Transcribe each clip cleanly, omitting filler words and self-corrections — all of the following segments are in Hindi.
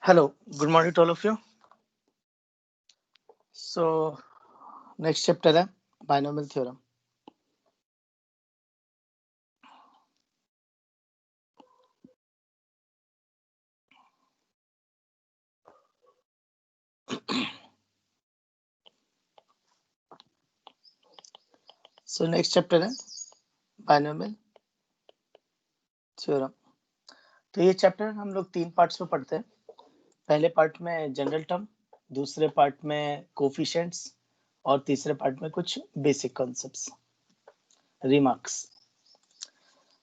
Hello, good morning to all of you. So, next chapter है binomial theorem. So, next chapter है binomial theorem. तो ये चैप्टर हम लोग 3 पार्ट्स में पढ़ते हैं. पहले पार्ट में जनरल टर्म, दूसरे पार्ट में कोफिशिएंट्स और तीसरे पार्ट में कुछ बेसिक कॉन्सेप्ट्स, रिमार्क्स.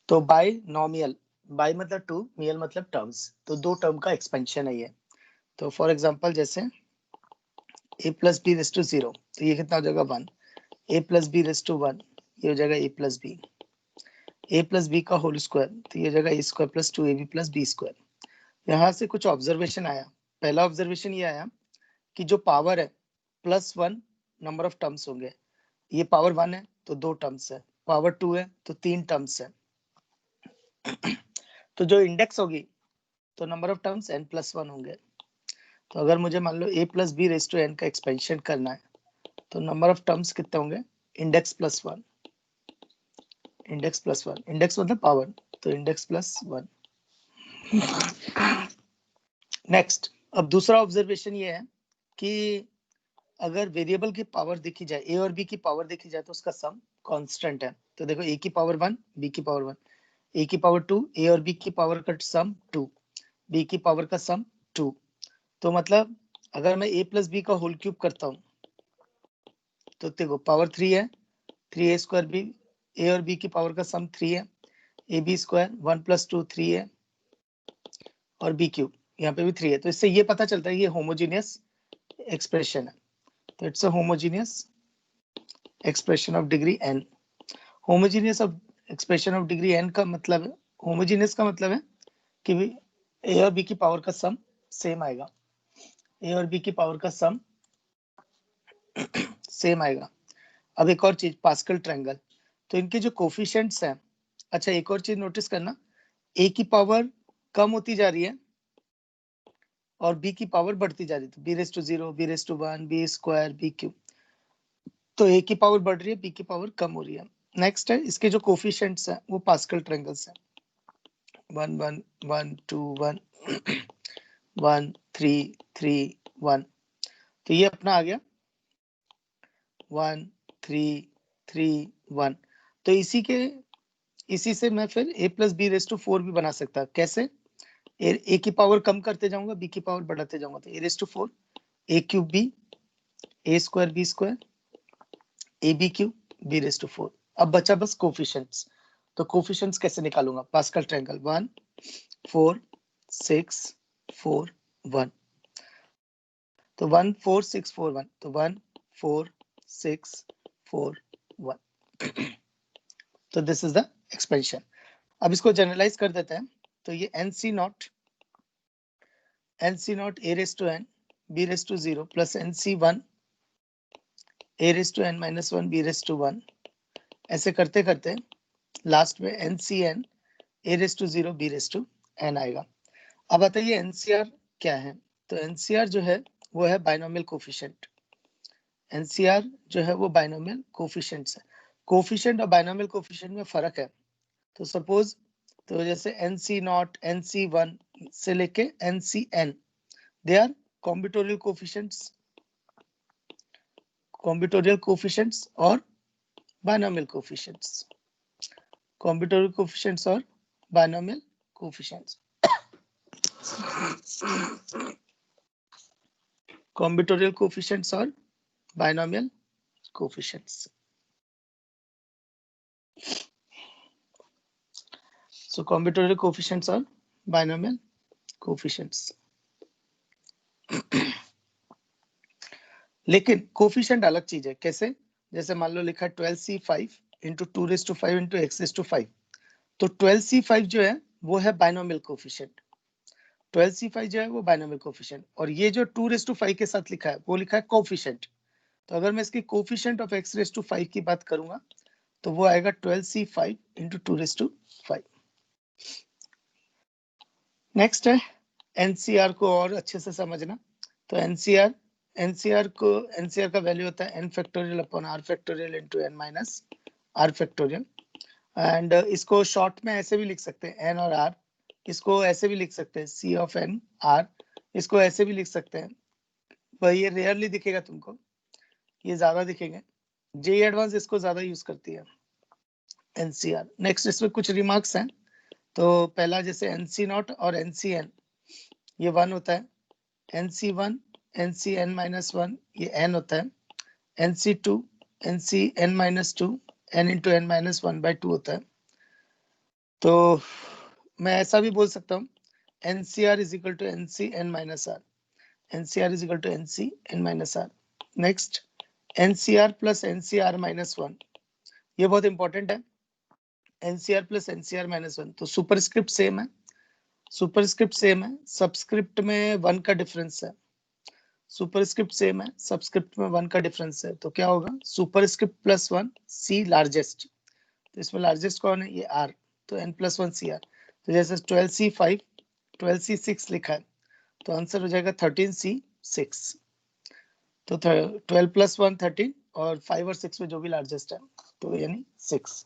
तो बाइनोमियल, बाई मतलब टू, मियल मतलब टर्म्स, तो दो टर्म का एक्सपेंशन है ये. तो फॉर एग्जांपल जैसे a plus B raise to 0, तो ये कितना हो जाएगा 1. a plus B raise to 1, ये हो जाएगा a plus B. a plus B का होल स्क्वायर, तो ये हो जाएगा a square plus 2ab plus b square. यहाँ से कुछ ऑब्जर्वेशन आया. पहला ऑब्जर्वेशन ये आया कि जो पावर है +1 नंबर ऑफ टर्म्स होंगे. ये पावर 1 है तो 2 टर्म्स है, पावर 2 है तो 3 टर्म्स है. तो जो इंडेक्स होगी तो नंबर ऑफ टर्म्स n+1 होंगे. तो अगर मुझे मान लो a plus B raise to n का एक्सपेंशन करना है तो नंबर ऑफ टर्म्स कितने होंगे? इंडेक्स +1, इंडेक्स +1, इंडेक्स मतलब पावर, तो इंडेक्स +1. नेक्स्ट, अब दूसरा ऑब्जर्वेशन ये है कि अगर वेरिएबल की पावर देखी जाए, a और b की पावर देखी जाए तो उसका सम कांस्टेंट है. तो देखो a की पावर 1, b की पावर 1, a की पावर 2, a और b की पावर का सम 2, b की पावर का सम 2. तो मतलब अगर मैं a प्लस बी का होल क्यूब करता हूँ तो देखो पावर 3 है, 3a स्क्वायर b, a और b की पावर का सम 3 है, ए बी स्क्वायर 1 + 2 3 है और b क्यूब यहाँ पे भी 3 है. तो इससे ये पता चलता है ये होमोजीनियस एक्सप्रेशन है. तो it's a homogeneous expression of degree n. Homogeneous of expression of degree n का मतलब है, होमोजीनियस का मतलब है कि a और b की पावर का सम सेम आएगा, a और b की पावर का सम सेम आएगा. अब एक और चीज, पास्कल ट्रायंगल, तो इनके जो कोफिशिएंट्स हैं. अच्छा, एक और चीज नोटिस करना, a की पावर कम होती जा रही है और b की पावर बढ़ती जा रही है. तो b raise to 0, b raise to 1, b square, b cube. तो a की पावर बढ़ रही है, b की पावर कम हो रही है. नेक्स्ट है इसके जो कोफिशिएंट्स हैं वो पास्कल ट्रायंगल्स हैं. 1 1 1 2 1 1 3 3 1. तो ये अपना आ गया 1 3 3 1. तो इसी से मैं फिर a plus B raise to 4 भी बना सकता. कैसे? a की पावर कम करते जाऊंगा, b की पावर बढ़ाते जाऊंगा. तो a raise to 4, a cube b, a square b square, A B cube, b raise to 4. अब बचा बस कोफिशिएंट्स. तो कोफिशिएंट्स कैसे निकालूंगा? Pascal triangle 1 4 6 4 1. तो 1 4 6 4 1, तो 1 4 6 4 1. तो दिस इज द एक्सपेंशन. अब इसको जनरलाइज कर देते हैं. तो ये nc not a raise to n b raise to 0 plus nc1 a raise to n minus 1 b raise to 1. ऐसे करते करते लास्ट में ncn a raise to 0 b raise to n आएगा. अब बताइए एनसीआर क्या है? तो एनसीआर जो है वो है बाइनोमियल कोफिशिएंट. एनसीआर जो है वो बाइनोमियल कोफिशिएंट्स है. कोफिशिएंट और बाइनोमियल कोफिशिएंट में फर्क है. तो सपोज, तो जैसे nc0 nc1 से लेके ncn, दे आर कॉम्बिटोरियल कोफिशिएंट्स और बाइनोमियल कोफिशिएंट्स. कॉम्बिटोरियल कोफिशिएंट्स और बाइनोमियल कोफिशिएंट्स. कॉम्बिटोरियल कोफिशिएंट्स और binomial coefficients. So combinatorial coefficients are binomial coefficients. लेकिन कोफिशिएंट अलग चीज है. कैसे? जैसे मान लो लिखा 12c5 इंटू 2⁵ इंटू x⁵5. तो 12c5 जो है वो है बाइनोमियल कोफिशिएंट. 12c5 जो है वो बाइनोमियल कोफिशिएंट. और ये जो 2⁵ के साथ लिखा है वो लिखा है कोफिशिएंट. तो अगर मैं इसकी कोफिशिएंट ऑफ x⁵5 की बात करूंगा तो वो आएगा 12c5 इंटू 2⁵. नेक्स्ट है एनसीआर को और अच्छे से समझना। तो एनसीआर का वैल्यू होता है n factorial upon r factorial into n minus r factorial. And इसको शॉर्ट में ऐसे भी लिख सकते हैं n और r, इसको ऐसे भी लिख सकते हैं c ऑफ n r, इसको ऐसे भी लिख सकते हैं। पर ये रेयरली दिखेगा तुमको, ये ज्यादा दिखेंगे। जेई एडवांस इसको ज्यादा यूज करती है एनसीआर। नेक्स्ट इसमें कुछ रिमार्क्स हैं। तो पहला जैसे एनसी नॉट और एनसीएन ये 1 होता है, NC1 NCN माइनस 1 ये n होता है, NC2 NCN minus 2 n into n minus 1/2 होता है। तो मैं ऐसा भी बोल सकता हूँ NCR is equal to NCN minus R, NCR is equal to NCN minus R। Next NCR plus NCR minus 1, ये बहुत इंपॉर्टेंट है। NCR प्लस NCR माइनस 1, तो सुपरस्क्रिप्ट सेम है, सुपरस्क्रिप्ट सेम है, सबस्क्रिप्ट में 1 का डिफरेंस है। सुपरस्क्रिप्ट सेम है, सबस्क्रिप्ट में 1 का डिफरेंस है। तो क्या होगा, सुपरस्क्रिप्ट प्लस 1 C लार्जेस्ट, तो इसमें लार्जेस्ट कौन है, ये R, तो n प्लस 1 CR। तो जैसे 12C5 12C6 लिखा है, तो आंसर हो जाएगा 13C6। तो 12 प्लस 1 13 और 5 और 6 में जो भी लार्जेस्ट है, तो यानी 6।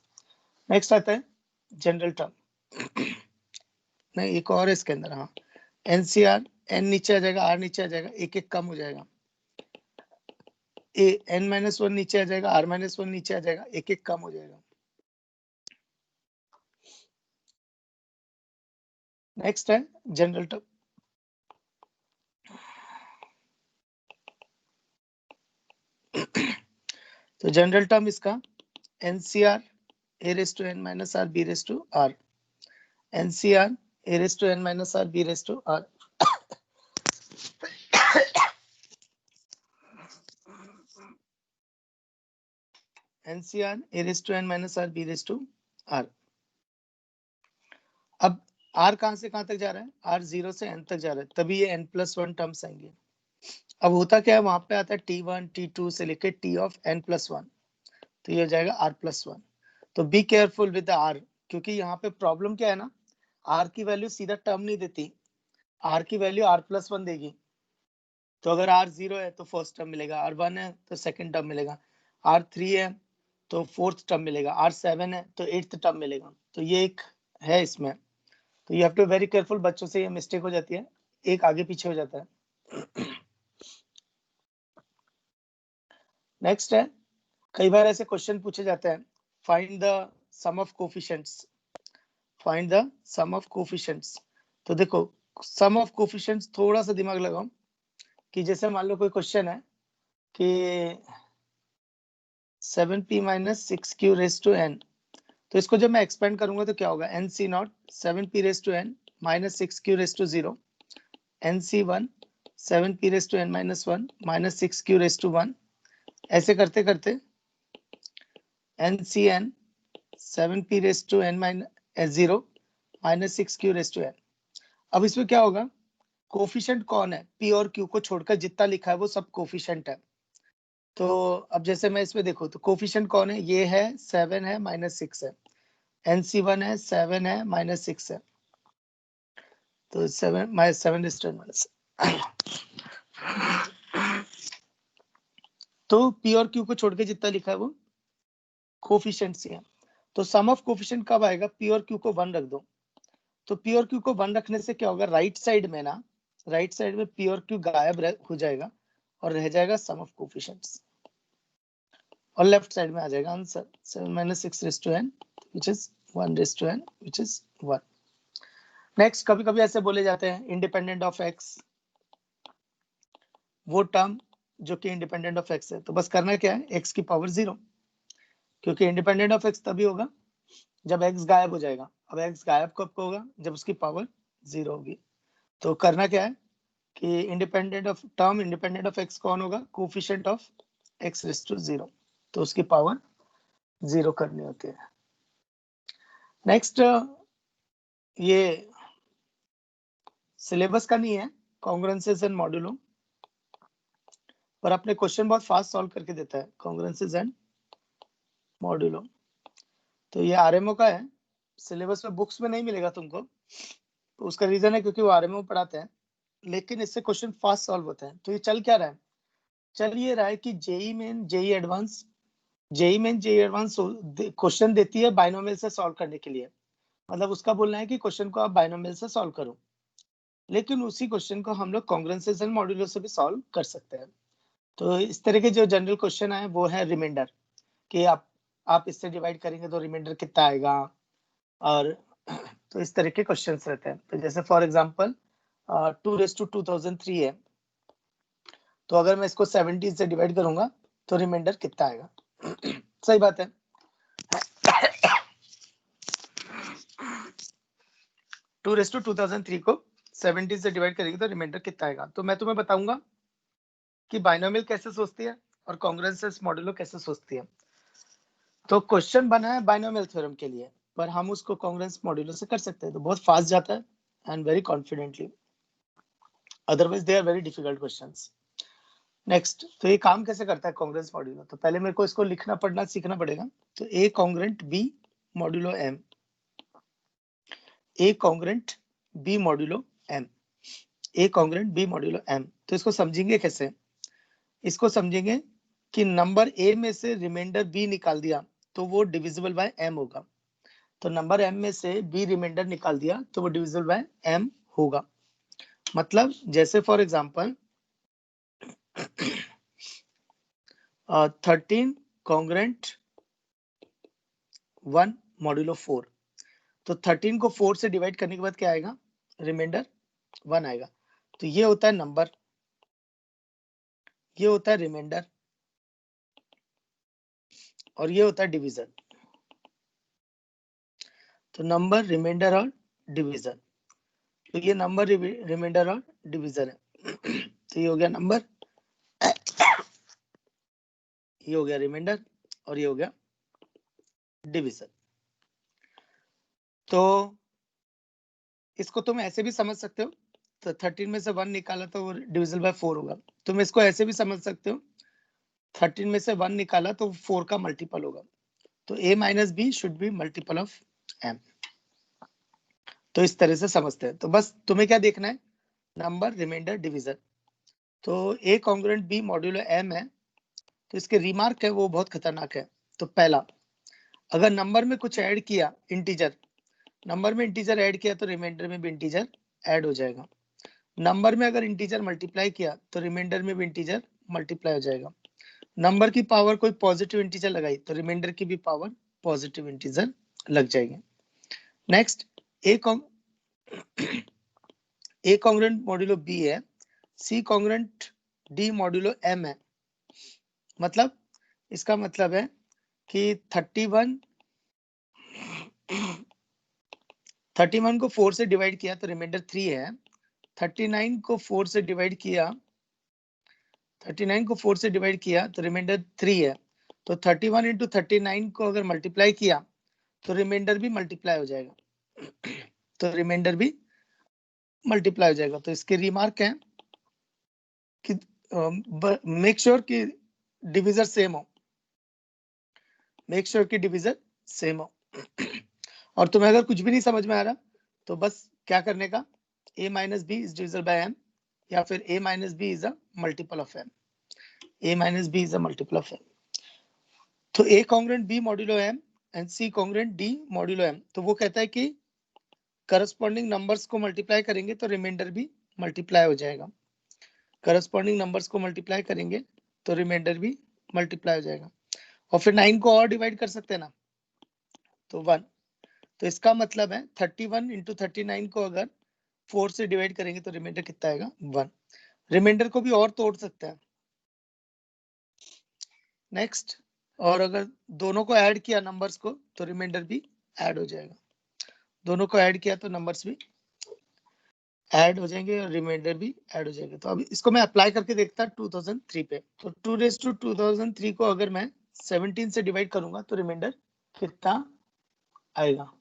नेक्स्ट आता है जनरल टर्म। नहीं, एक और है इसके अंदर, हाँ, NCR, n नीचे आ जाएगा, r नीचे आ जाएगा, एक एक कम हो जाएगा। n माइनस 1 नीचे आ जाएगा, r माइनस 1 नीचे आ जाएगा, एक एक कम हो जाएगा। नेक्स्ट है जनरल टर्म। तो जनरल टर्म इसका NCR a raised to n minus r b raised to r, NCR a raised to n minus r b raised to r। NCR a raised to n minus r b raised to r। अब r कहां से कहां तक जा रहा है, r 0 से n तक जा रहा है, तभी ये n प्लस 1 टर्म्स आएंगे। अब होता क्या है, वहां पे आता है T1 T2 से लेके T ऑफ n प्लस 1, तो ये हो जाएगा r प्लस 1। तो be careful with the r, क्योंकि यहाँ पे प्रॉब्लम क्या है ना, r की वैल्यू सीधा टर्म नहीं देती, r की वैल्यू r प्लस 1 देगी। तो अगर r 0 है तो फर्स्ट टर्म मिलेगा, r 1 है तो सेकंड टर्म मिलेगा, r 3 है तो फोर्थ टर्म मिलेगा, r 7 है तो एट्थ टर्म मिलेगा। तो ये एक है इसमें, तो you have to very careful. बच्चों से ये मिस्टेक हो जाती है, एक आगे पीछे हो जाता है। नेक्स्ट है, कई बार ऐसे क्वेश्चन पूछे जाते हैं, find the sum of coefficients, find the sum of coefficients. तो देखो सम ऑफ कोफिशिएंट्स थोड़ा सा दिमाग लगाओ, कि जैसे मान लो कोई क्वेश्चन है कि 7p minus 6q raise to n, तो इसको जब मैं एक्सपेंड करूंगा तो क्या होगा, NC0 7p raise to n minus 6q raise to 0, NC1 7p raise to n minus 1 minus 6q raise to 1, ऐसे करते करते NCN 7p raise to n minus 0 minus 6q raise to n। अब इसमें क्या होगा, कोफिशिएंट कौन है, p और q को छोड़कर जितना लिखा है वो सब कोफिशिएंट है। तो अब जैसे मैं इसमें देखो तो कोफिशिएंट कौन है, ये है 7 है माइनस 6 है, NC1 है 7 है माइनस 6 है, तो 7 माइनस 7 इज 10 माइनस। तो p और q को छोड़ के जितना लिखा है वो कोफिशिएंट्स है। तो सम ऑफ कोफिशिएंट कब आएगा, p और q को 1 रख दो। तो p और q को 1 रखने से क्या होगा, राइट साइड में ना, राइट साइड में p और q गायब हो जाएगा और रह जाएगा सम ऑफ कोफिशिएंट्स, और लेफ्ट साइड में आ जाएगा answer 7 minus 6 race to n which is 1 raise to n which is 1। Next, कभी कभी ऐसे बोले जाते हैं इंडिपेंडेंट ऑफ x, वो टर्म जो कि इंडिपेंडेंट ऑफ x है। तो बस करना क्या है, x की पावर 0, क्योंकि इंडिपेंडेंट ऑफ x तभी होगा जब x गायब हो जाएगा। अब x गायब कब होगा, जब उसकी पावर 0 होगी। तो करना क्या है कि इंडिपेंडेंट ऑफ x कौन होगा, coefficient of x raise to 0, तो उसकी पावर 0 करनी होती है। नेक्स्ट, ये सिलेबस का नहीं है, कॉन्ग्रुएंसेस एंड मॉड्यूलो, पर अपने क्वेश्चन बहुत फास्ट सॉल्व करके देता है, कॉन्ग्रुएंसेस एंड मॉड्यूलो। तो ये आरएमओ का है, सिलेबस में बुक्स में नहीं मिलेगा तुमको, तो उसका रीजन है क्योंकि वो आरएमओ पढ़ाते हैं, लेकिन इससे क्वेश्चन फास्ट सॉल्व होता है। तो ये चल क्या रहा है? चल ये रहा है कि JEE Main JEE Advance question देती है बाइनोमियल से सॉल्व करने के लिए। मतलब उसका बोलना है कि क्वेश्चन को आप बाइनोमियल से सॉल्व करो, लेकिन उसी क्वेश्चन को हम लोग कॉन्ग्रुएंसेस एंड मॉड्यूलो से भी सॉल्व कर सकते हैं। तो इस तरह के जो जनरल क्वेश्चन है वो है रिमाइंडर, कि आप इससे डिवाइड करेंगे तो रिमाइंडर कितना आएगा, और तो इस तरह के क्वेश्चंस रहते हैं। तो जैसे फॉर एग्जांपल 2⁻2003 है, तो अगर मैं इसको 17 से डिवाइड करूंगा तो रिमाइंडर कितना आएगा? सही बात है। 2⁻2003 को 17 से डिवाइड करेंगे तो रिमाइंडर कितना आएगा? तो मैं तुम्हें बताऊंगा कि बाइनोमियल कैसे सोचती है और कॉन्ग्रुएंसेस मॉड्यूलो कैसे सोचती है। तो क्वेश्चन बना है बाइनोमियल थ्योरम के लिए, पर हम उसको कॉन्ग्रुएंस मॉड्यूलो से कर सकते हैं, तो बहुत फास्ट जाता है and very confidently. Otherwise they are very difficult questions. Next, तो ये काम कैसे करता है कॉन्ग्रुएंस मॉड्यूलो? तो पहले मेरे को इसको लिखना पढ़ना सीखना पड़ेगा। तो ए कॉन्ग्रुएंट बी मॉड्यूलो एम, ए कॉन्ग्रुएंट बी मॉड्यूलो एम, ए कॉन्ग्रुएंट बी मॉड्यूलो एम। तो इसको समझेंगे कैसे? इसको समझेंगे कि नंबर ए में से रिमाइंडर बी निकाल दिया तो वो डिविजिबल बाय एम होगा। तो नंबर एम में से बी रिमाइंडर निकाल दिया तो वो डिविजिबल बाय एम होगा। मतलब जैसे फॉर एग्जांपल 13 कॉन्ग्रुएंट 1 मॉड्यूलो 4। तो 13 को 4 से डिवाइड करने के बाद क्या आएगा? रिमाइंडर 1 आएगा। तो ये होता है नंबर, ये होता है रिमाइंडर, और ये होता है डिवीजन। तो नंबर, रिमाइंडर और डिवीजन, तो ये नंबर, रिमाइंडर और डिवीजन है। तो ये हो गया नंबर, ये हो गया रिमाइंडर, और ये हो गया डिवीजन। तो इसको तुम ऐसे भी समझ सकते हो, तो 13 में से 1 निकाला तो वो डिविजिबल बाय 4 होगा। तुम इसको ऐसे भी समझ सकते हो, 13 में से 1 निकाला तो 4 का मल्टीपल होगा। तो a minus B should be multiple of m। तो इस तरह से समझते हैं। तो बस तुम्हें क्या देखना है? Number, remainder, division. तो a congruent b modulo m है, तो इसके रिमार्क है वो बहुत खतरनाक है। तो पहला, अगर नंबर में कुछ ऐड किया, इंटीजर, नंबर में इंटीजर ऐड किया तो रिमाइंडर में भी इंटीजर ऐड हो जाएगा। नंबर में अगर इंटीजर मल्टीप्लाई किया तो रिमाइंडर में भी इंटीजर मल्टीप्लाई हो जाएगा। नंबर की पावर कोई पॉजिटिव इंटीजर लगाई तो रिमाइंडर की भी पावर पॉजिटिव इंटीजर लग जाएगी। Next, A congruent modulo B है, C congruent D modulo M है। मतलब इसका मतलब है कि 31 को 4 से डिवाइड किया तो रिमाइंडर 3 है। 39 को 4 से डिवाइड किया, 39 को 4 से डिवाइड किया तो रिमाइंडर 3 है। तो 31 इंटू 39 को अगर मल्टीप्लाई किया तो रिमाइंडर भी मल्टीप्लाई हो जाएगा। तो रिमाइंडर भी मल्टीप्लाई हो जाएगा। तो इसके रिमार्क है कि मेक श्योर कि डिविजर सेम हो, मेक श्योर कि डिविजर सेम हो। और तुम्हें अगर कुछ भी नहीं समझ में आ रहा तो बस क्या करने का, a minus B is divisible by m, या फिर a minus B is a multiple of m, a minus B is a multiple of m। तो a congruent b modulo m and c congruent d modulo m। तो वो कहता है कि करस्पॉन्डिंग नंबर्स को मल्टीप्लाई करेंगे तो रिमाइंडर भी मल्टीप्लाई हो जाएगा। करस्पॉन्डिंग नंबर्स को मल्टीप्लाई करेंगे तो रिमाइंडर भी मल्टीप्लाई हो जाएगा। और फिर 9 को और डिवाइड कर सकते हैं ना, तो 1। तो इसका मतलब है 31 इंटू 39 को अगर 4 से डिवाइड करेंगे तो रिमाइंडर कितना आएगा? 1। रिमाइंडर को भी और तोड़ सकते हैं। नेक्स्ट, और अगर दोनों को ऐड किया नंबर्स को तो रिमाइंडर भी ऐड हो जाएगा। दोनों को ऐड किया तो नंबर्स भी ऐड हो जाएंगे और रिमाइंडर भी ऐड हो जाएगा। तो अब इसको मैं अप्लाई करके देखता 2003 पे। तो 2⁻2003 को अगर मैं 17 से डिवाइड करूंगा तो रिमाइंडर कितना आएगा?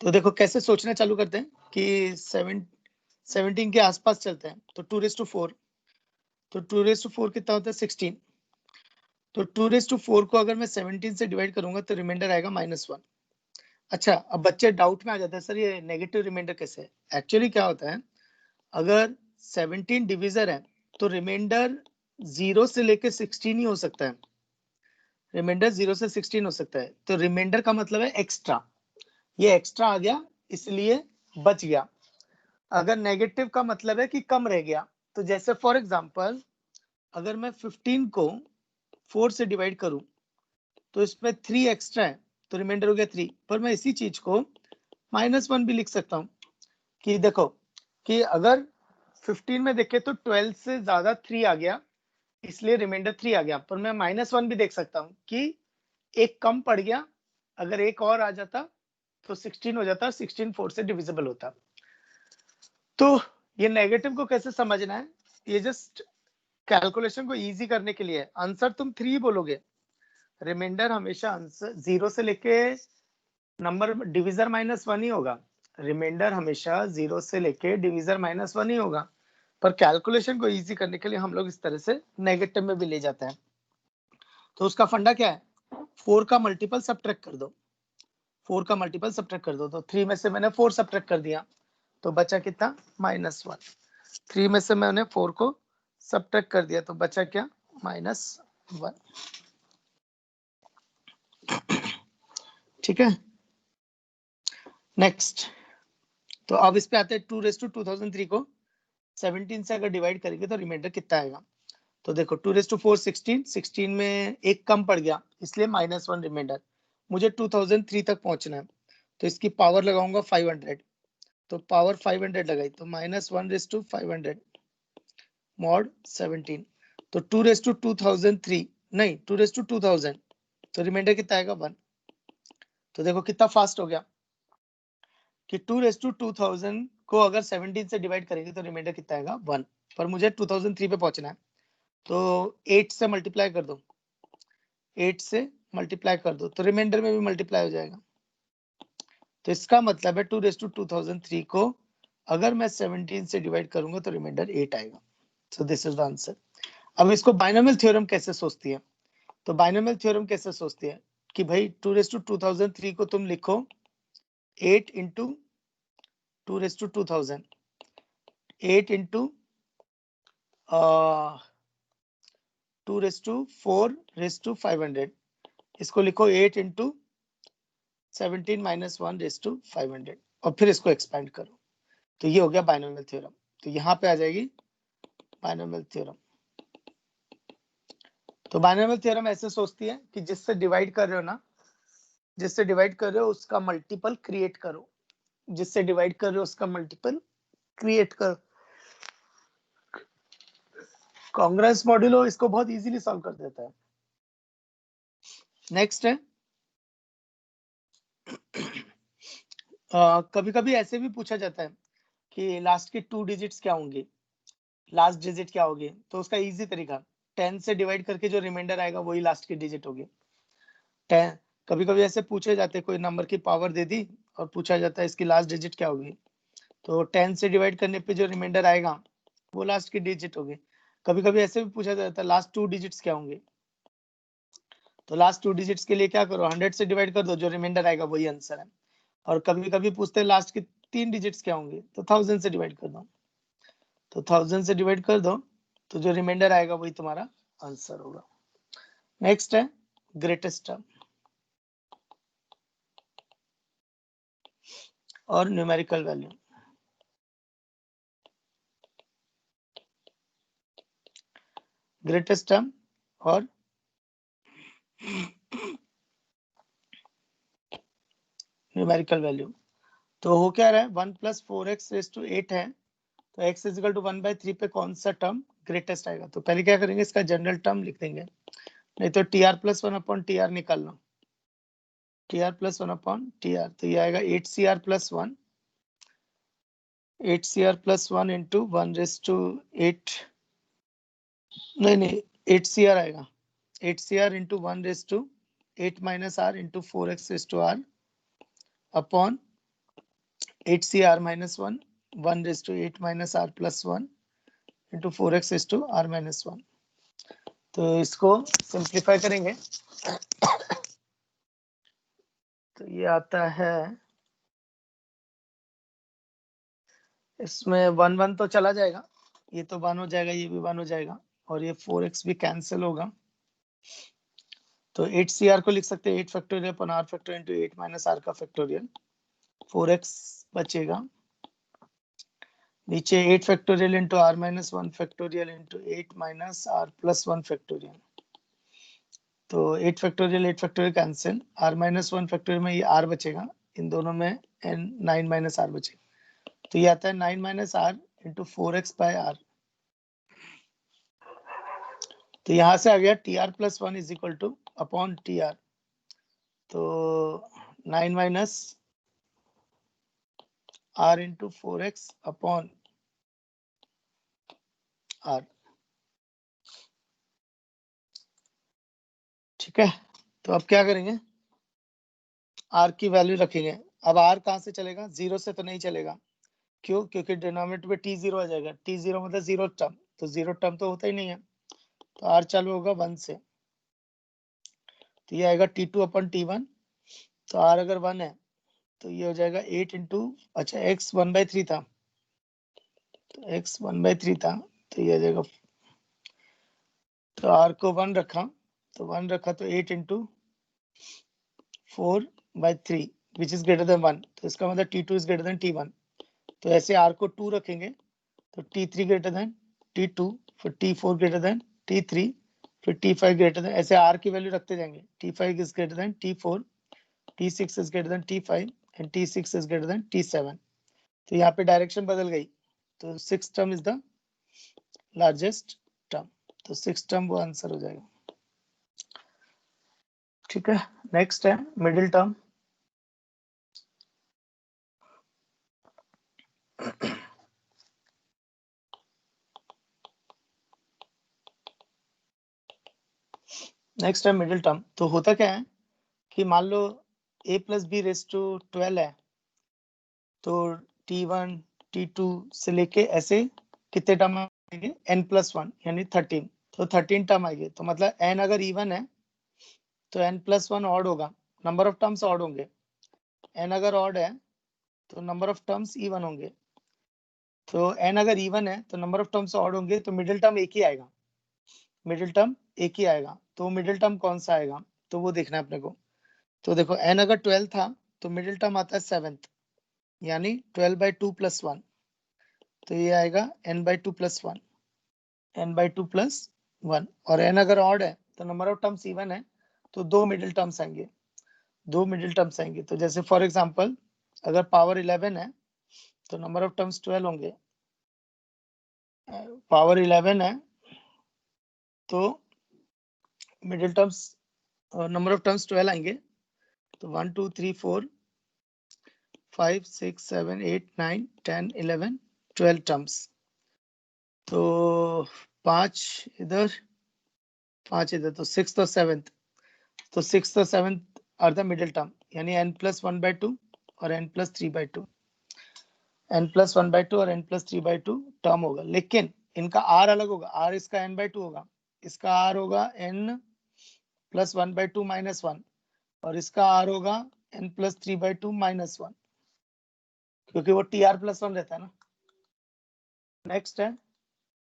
तो देखो कैसे सोचना चालू करते हैं कि 17 के आसपास चलते हैं। तो 2⁻4, तो 2⁻4 कितना होता है? 16। तो 2⁻4 को अगर मैं 17 से डिवाइड करूंगा तो रिमाइंडर आएगा -1। अच्छा, अब बच्चे डाउट में आ जाते हैं सर ये नेगेटिव रिमाइंडर कैसे है? एक्चुअली क्या होता है, अगर 17 डिविजर है तो रिमाइंडर 0 से लेके 16 ही हो सकता है। रिमाइंडर 0 से 16 हो सकता है, तो रिमाइंडर का मतलब है एक्स्ट्रा। ये एक्स्ट्रा आ गया इसलिए बच गया। अगर नेगेटिव का मतलब है कि कम रह गया, तो जैसे फॉर एग्जांपल अगर मैं 15 को 4 से डिवाइड करूं तो इसमें 3 एक्स्ट्रा है, तो रिमाइंडर हो गया 3। पर मैं इसी चीज को -1 भी लिख सकता हूं कि देखो कि अगर 15 में देखे तो 12 से ज्यादा 3 आ गया, इसलिए रिमाइंडर 3 आ गया। पर मैं -1 भी देख सकता हूं कि एक कम पड़ गया, अगर एक और आ जाता तो 16 हो जाता, 16 4 से डिविजिबल होता। तो ये नेगेटिव को कैसे समझना है, ये जस्ट कैलकुलेशन को इजी करने के लिए। आंसर तुम 3 बोलोगे, रिमाइंडर हमेशा आंसर 0 से लेके नंबर डिविजर -1 ही होगा। रिमाइंडर हमेशा 0 से लेके डिविजर -1 ही होगा। पर कैलकुलेशन को इजी करने के लिए हम लोग इस तरह से नेगेटिव में भी ले जाते हैं। तो उसका फंडा क्या है, 4 का मल्टीपल सब्ट्रैक्ट कर दो। 4 का मल्टीपल सब्ट्रैक्ट कर दो, तो 3 में से मैंने 4 सब्ट्रैक्ट कर दिया, तो बचा कितना, -1। 3 में से मैंने 4 को सब्ट्रैक्ट कर दिया, तो बचा क्या, -1। ठीक है, नेक्स्ट। तो अब इस पे आते हैं 2⁻2003 को 17 से अगर डिवाइड करेंगे तो रिमाइंडर कितना आएगा। तो देखो 2⁻4 16, 16 में एक कम पड़ गया इसलिए -1 रिमाइंडर। मुझे 2003 तक पहुंचना है, तो इसकी पावर लगाऊंगा 500, तो पावर 500 लगाई तो -1/500 मॉड 17। तो 2⁻2003 नहीं 2⁻2000, तो रिमाइंडर कितना आएगा 1। तो देखो कितना फास्ट हो गया कि 2⁻2000 को अगर 17 से डिवाइड करेंगे तो रिमाइंडर कितना आएगा 1। पर मुझे 2003 पे पहुंचना है, तो 8 से मल्टीप्लाई कर दो, 8 से मल्टीप्लाई कर दो तो रिमाइंडर में भी मल्टीप्लाई हो जाएगा। तो इसका मतलब है 2⁻2003 को अगर मैं 17 से डिवाइड करूंगा तो रिमाइंडर 8 आएगा। So this is the answer. अब इसको बाइनोमियल थ्योरम कैसे सोचती है, तो बाइनोमियल थ्योरम कैसे सोचती है कि भाई 2⁻2003 को तुम लिखो 8 इंटू 2⁻2000, 8 इंटू 2⁻4�500, इसको लिखो 8 इंटू 17 - 1/500 और फिर इसको एक्सपेंड करो, तो ये हो गया बाइनोमियल थ्योरम। तो यहाँ पे आ जाएगी बाइनोमियल थ्योरम। तो बाइनोमियल थ्योरम ऐसे सोचती है कि जिससे डिवाइड कर रहे हो ना, जिससे डिवाइड कर रहे हो उसका मल्टीपल क्रिएट करो, जिससे डिवाइड कर रहे हो उसका मल्टीपल क्रिएट करो। कांग्रेस मॉड्यूलो इसको बहुत इजीली सॉल्व कर देता है। नेक्स्ट है कभी कभी ऐसे भी पूछा जाता है कि लास्ट के 2 डिजिट्स क्या होंगे, लास्ट डिजिट क्या होगी। तो उसका इजी तरीका 10 से डिवाइड करके जो रिमाइंडर आएगा वही लास्ट की डिजिट होगी। 10 कभी कभी ऐसे पूछे जाते हैं, कोई नंबर की पावर दे दी और पूछा जाता है इसकी लास्ट डिजिट क्या होगी, तो 10 से डिवाइड करने पे जो रिमाइंडर आएगा वो लास्ट की डिजिट होगी। कभी कभी ऐसे भी पूछा जाता है लास्ट 2 डिजिट्स क्या होंगे, तो लास्ट 2 डिजिट्स के लिए क्या करो 100 से डिवाइड कर दो, जो रिमाइंडर आएगा वही आंसर है। और कभी कभी पूछते हैं लास्ट के 3 डिजिट्स क्या होंगे, तो 1000 से डिवाइड कर दो, तो 1000 से डिवाइड कर दो तो जो रिमाइंडर आएगा वही तुम्हारा आंसर होगा। नेक्स्ट है ग्रेटेस्ट टर्म और न्यूमेरिकल वैल्यू। ग्रेटेस्ट टर्म और न्यूमेरिकल वैल्यू। तो हो क्या रहा है 1 + 4x⁸ है, तो x = 1/3 पे कौन सा टर्म ग्रेटेस्ट आएगा। तो पहले क्या करेंगे इसका जनरल टर्म लिख देंगे, नहीं तो tr + 1/tr निकाल लो, tr + 1/tr, तो ये आएगा 8cr + 1, 8cr + 1 इंटू 1/8, नहीं 8cr आएगा, 8cr into 1/8 - r into 4x⁻r upon 8cr - 1 1/8 - r + 1 into 4x⁻r - 1। तो इसको सिंप्लीफाई करेंगे तो ये आता है, इसमें 1 1 तो चला जाएगा, ये तो 1 हो जाएगा, ये भी 1 हो जाएगा, और ये 4x भी कैंसिल होगा। तो 8cr को लिख सकते हैं 8 फैक्टोरियल अपन r factorial into 8 minus r का फैक्टोरियल, 4x बचेगा, नीचे 8 factorial into r minus 1 factorial into 8 minus r plus 1 factorial. तो 8 factorial cancel, r minus 1 factorial में ये r बचेगा, इन दोनों में n 9 माइनस r बचेगा। तो ये आता है 9 minus r into 4x by r। तो यहां से आ गया tr plus 1 is equal to upon tr, तो 9 minus r into 4x upon r। ठीक है, तो अब क्या करेंगे, r की वैल्यू रखेंगे। अब r कहां से चलेगा, 0 से तो नहीं चलेगा, क्यों, क्योंकि डिनोमिनेटर पे t0 आ जाएगा, t0 मतलब 0 टर्म, तो 0 टर्म तो होता ही नहीं है, तो r चालू होगा 1 से, तो ये आएगा t2 अपन t1, तो r अगर 1 है तो ये हो जाएगा 8 इंटू, अच्छा x 1/3 था, तो x 1/3 था, तो ये आ जाएगा, तो r को 1 रखा, तो 1 रखा तो 8 into 4/3 which is greater than 1, तो इसका मतलब t2 is greater than t1। तो ऐसे r को 2 रखेंगे, तो t3 ग्रेटर देन t2, फिर t4 ग्रेटर देन t3, फिर t5 ग्रेटर देन, ऐसे r की वैल्यू रखते जाएंगे, t5 is greater than t4, t6 is greater than t5 and t6 is greater than t7। तो यहाँ पे डायरेक्शन बदल गई, तो 6 term is the largest term, तो 6 टर्म वो आंसर हो जाएगा। ठीक है, नेक्स्ट है मिडिल टर्म। नेक्स्ट है मिडिल टर्म। तो होता क्या है कि मान लो a plus B raise to 12 है, तो t1 t2 से लेके ऐसे कितने टर्म आएंगे, n प्लस 1 यानी 13, तो 13 टर्म आएंगे। तो मतलब n अगर इवन है तो n प्लस 1 ऑड होगा, नंबर ऑफ टर्म्स ऑड होंगे, n अगर ऑड है तो नंबर ऑफ टर्म्स इवन होंगे, तो n अगर इवन है तो नंबर ऑफ टर्म्स ऑड होंगे, तो मिडिल टर्म एक ही आएगा, मिडिल टर्म एक ही आएगा। तो मिडिल टर्म कौन सा आएगा, तो वो देखना है अपने को। तो देखो n अगर 12 था तो मिडिल टर्म आता है 7th, यानी 12/2 प्लस 1, तो ये आएगा n/2 प्लस 1, n/2 प्लस 1। और n अगर ऑड है तो नंबर ऑफ टर्म्स इवन है, तो दो मिडिल टर्म्स आएंगे, दो मिडिल टर्म्स आएंगे। तो जैसे फॉर एग्जांपल अगर पावर 11 है तो नंबर ऑफ टर्म्स 12 होंगे, पावर 11 है तो middle terms number of terms 12 आएंगे, तो 1 2 3 4 5 6 7 8 9 10 11 12 टर्म्स। तो 5 इधर 5 इधर, तो 6 और 7, तो 6 और 7 आर द मिडिल टर्म, यानी n प्लस 1/2 और n प्लस 3/2, n प्लस 1/2 और n प्लस 3/2 टर्म होगा, लेकिन इनका r अलग होगा, r इसका n/2 होगा, इसका r होगा n प्लस 1/2 माइनस 1, और इसका r होगा n प्लस 3/2 माइनस 1, क्योंकि वो tr प्लस 1 रहता है ना। नेक्स्ट है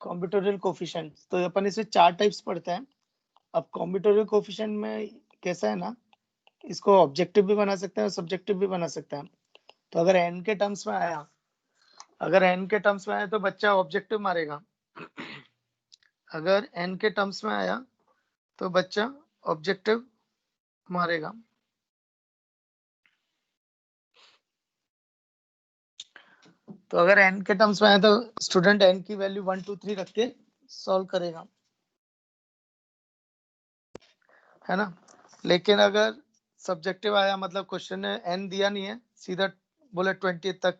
कॉम्बिनेटोरियल कोफिशिएंट। तो अपन इसमें 4 टाइप्स पढ़ते हैं। अब कॉम्बिनेटोरियल कोफिशिएंट में कैसा है ना, इसको ऑब्जेक्टिव भी बना सकते हैं और सब्जेक्टिव भी बना सकते हैं। तो अगर n के टर्म्स में आया, अगर n के टर्म्स में आया तो बच्चा ऑब्जेक्टिव मारेगा, अगर n के टर्म्स में आया तो बच्चा ऑब्जेक्टिव मारेगा। तो अगर n के टर्म्स में आया तो स्टूडेंट n की वैल्यू 1 2 3 रख के सॉल्व करेगा, है ना। लेकिन अगर सब्जेक्टिव आया, मतलब क्वेश्चन ने n दिया नहीं है, सीधा बोले 20 तक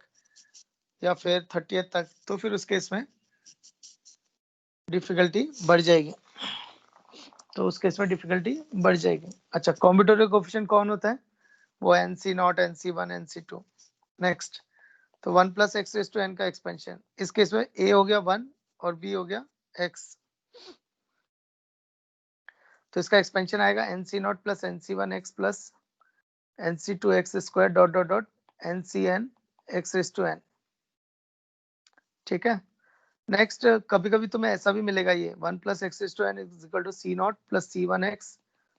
या फिर 30 तक, तो फिर उस केस में डिफिकल्टी बढ़ जाएगी, तो उस केस में डिफिकल्टी बढ़ जाएगी। अच्छा, कॉम्बिनेटोरियल कोएफिशिएंट कौन होता है, वो NC0 NC1 NC2। नेक्स्ट, तो 1 plus x raise to n का एक्सपेंशन, इस केस में a हो गया 1 और b हो गया x, तो इसका एक्सपेंशन आएगा NC0 plus NC1 x plus nc2x square dot dot dot ncn x raise to n। ठीक है। नेक्स्ट कभी कभी तुम्हें ऐसा भी मिलेगा, ये 1 plus x raise to N is equal to C not plus C one x